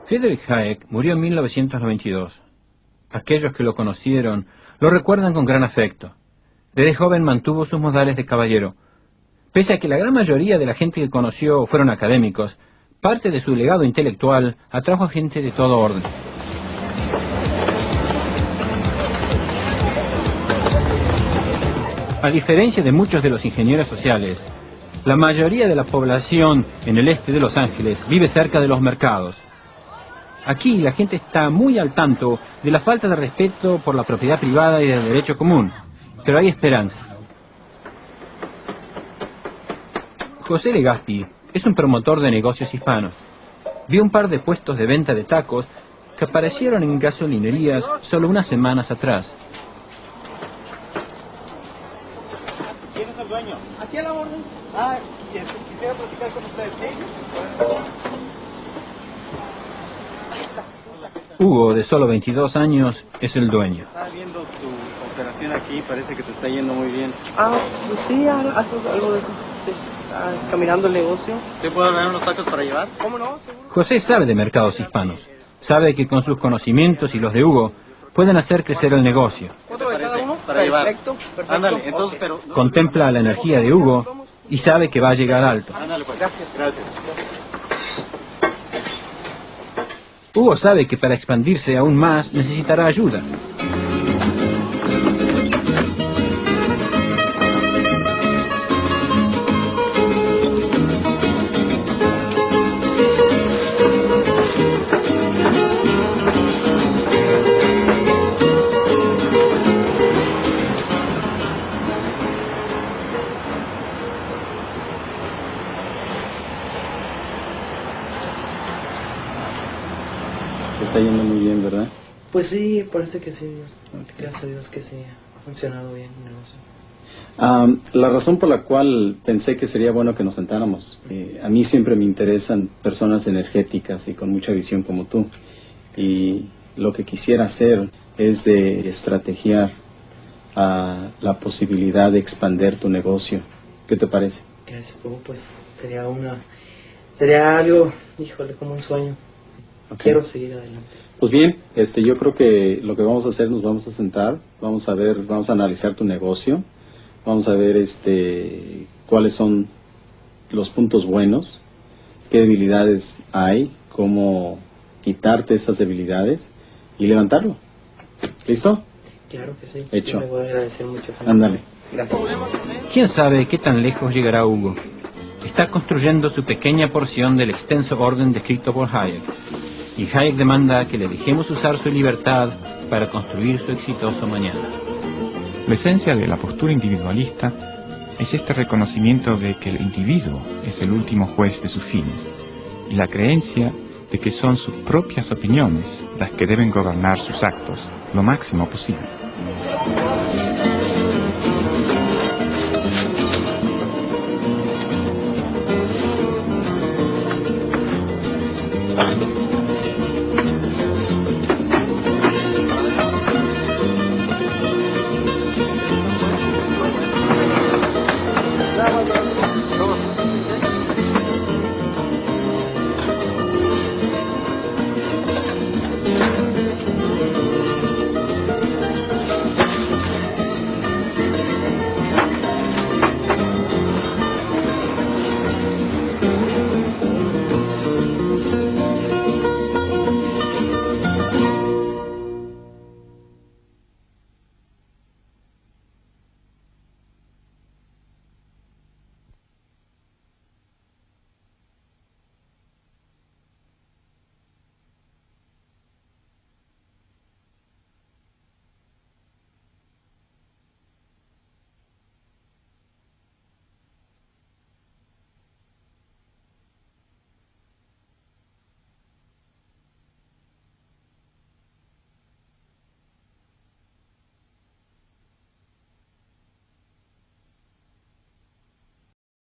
Friedrich Hayek murió en 1992. Aquellos que lo conocieron lo recuerdan con gran afecto. Desde joven mantuvo sus modales de caballero. Pese a que la gran mayoría de la gente que conoció fueron académicos, parte de su legado intelectual atrajo a gente de todo orden. A diferencia de muchos de los ingenieros sociales, la mayoría de la población en el este de Los Ángeles vive cerca de los mercados. Aquí la gente está muy al tanto de la falta de respeto por la propiedad privada y del derecho común, pero hay esperanza. José Legaspi es un promotor de negocios hispanos. Vio un par de puestos de venta de tacos que aparecieron en gasolinerías solo unas semanas atrás. ¿Quién es el dueño? Aquí a la orden. Quisiera platicar con usted, ¿sí? Hugo, de solo 22 años, es el dueño. Estaba viendo tu operación aquí, parece que te está yendo muy bien. Pues sí, algo de eso. Sí, está caminando el negocio. ¿Sí puedo ordenar unos tacos para llevar? ¿Cómo no? Seguro. José sabe de mercados hispanos. Sabe que con sus conocimientos y los de Hugo pueden hacer crecer el negocio. ¿Otro de cada uno? Para llevar. Perfecto. Ándale, entonces, Okay. pero... Contempla la energía de Hugo y sabe que va a llegar alto. Ándale, pues. Gracias. Gracias. Hugo sabe que para expandirse aún más necesitará ayuda. está yendo muy bien, ¿verdad? Pues sí, parece que sí, gracias a Dios que sí, ha funcionado bien el negocio. La razón por la cual pensé que sería bueno que nos sentáramos, a mí siempre me interesan personas energéticas y con mucha visión como tú, y lo que quisiera hacer es de estrategiar la posibilidad de expandir tu negocio. ¿Qué te parece? Gracias, pues sería algo, híjole, como un sueño. Okay. Quiero seguir adelante. Pues bien, yo creo que lo que vamos a hacer, nos vamos a sentar, vamos a analizar tu negocio, vamos a ver cuáles son los puntos buenos, qué debilidades hay, cómo quitarte esas debilidades y levantarlo. ¿Listo? Claro que sí. Hecho. Yo le voy a agradecer mucho. Ándale. Gracias. ¿Quién sabe qué tan lejos llegará Hugo? Está construyendo su pequeña porción del extenso orden descrito por Hayek. Y Hayek demanda que le dejemos usar su libertad para construir su exitoso mañana. La esencia de la postura individualista es este reconocimiento de que el individuo es el último juez de sus fines y la creencia de que son sus propias opiniones las que deben gobernar sus actos lo máximo posible.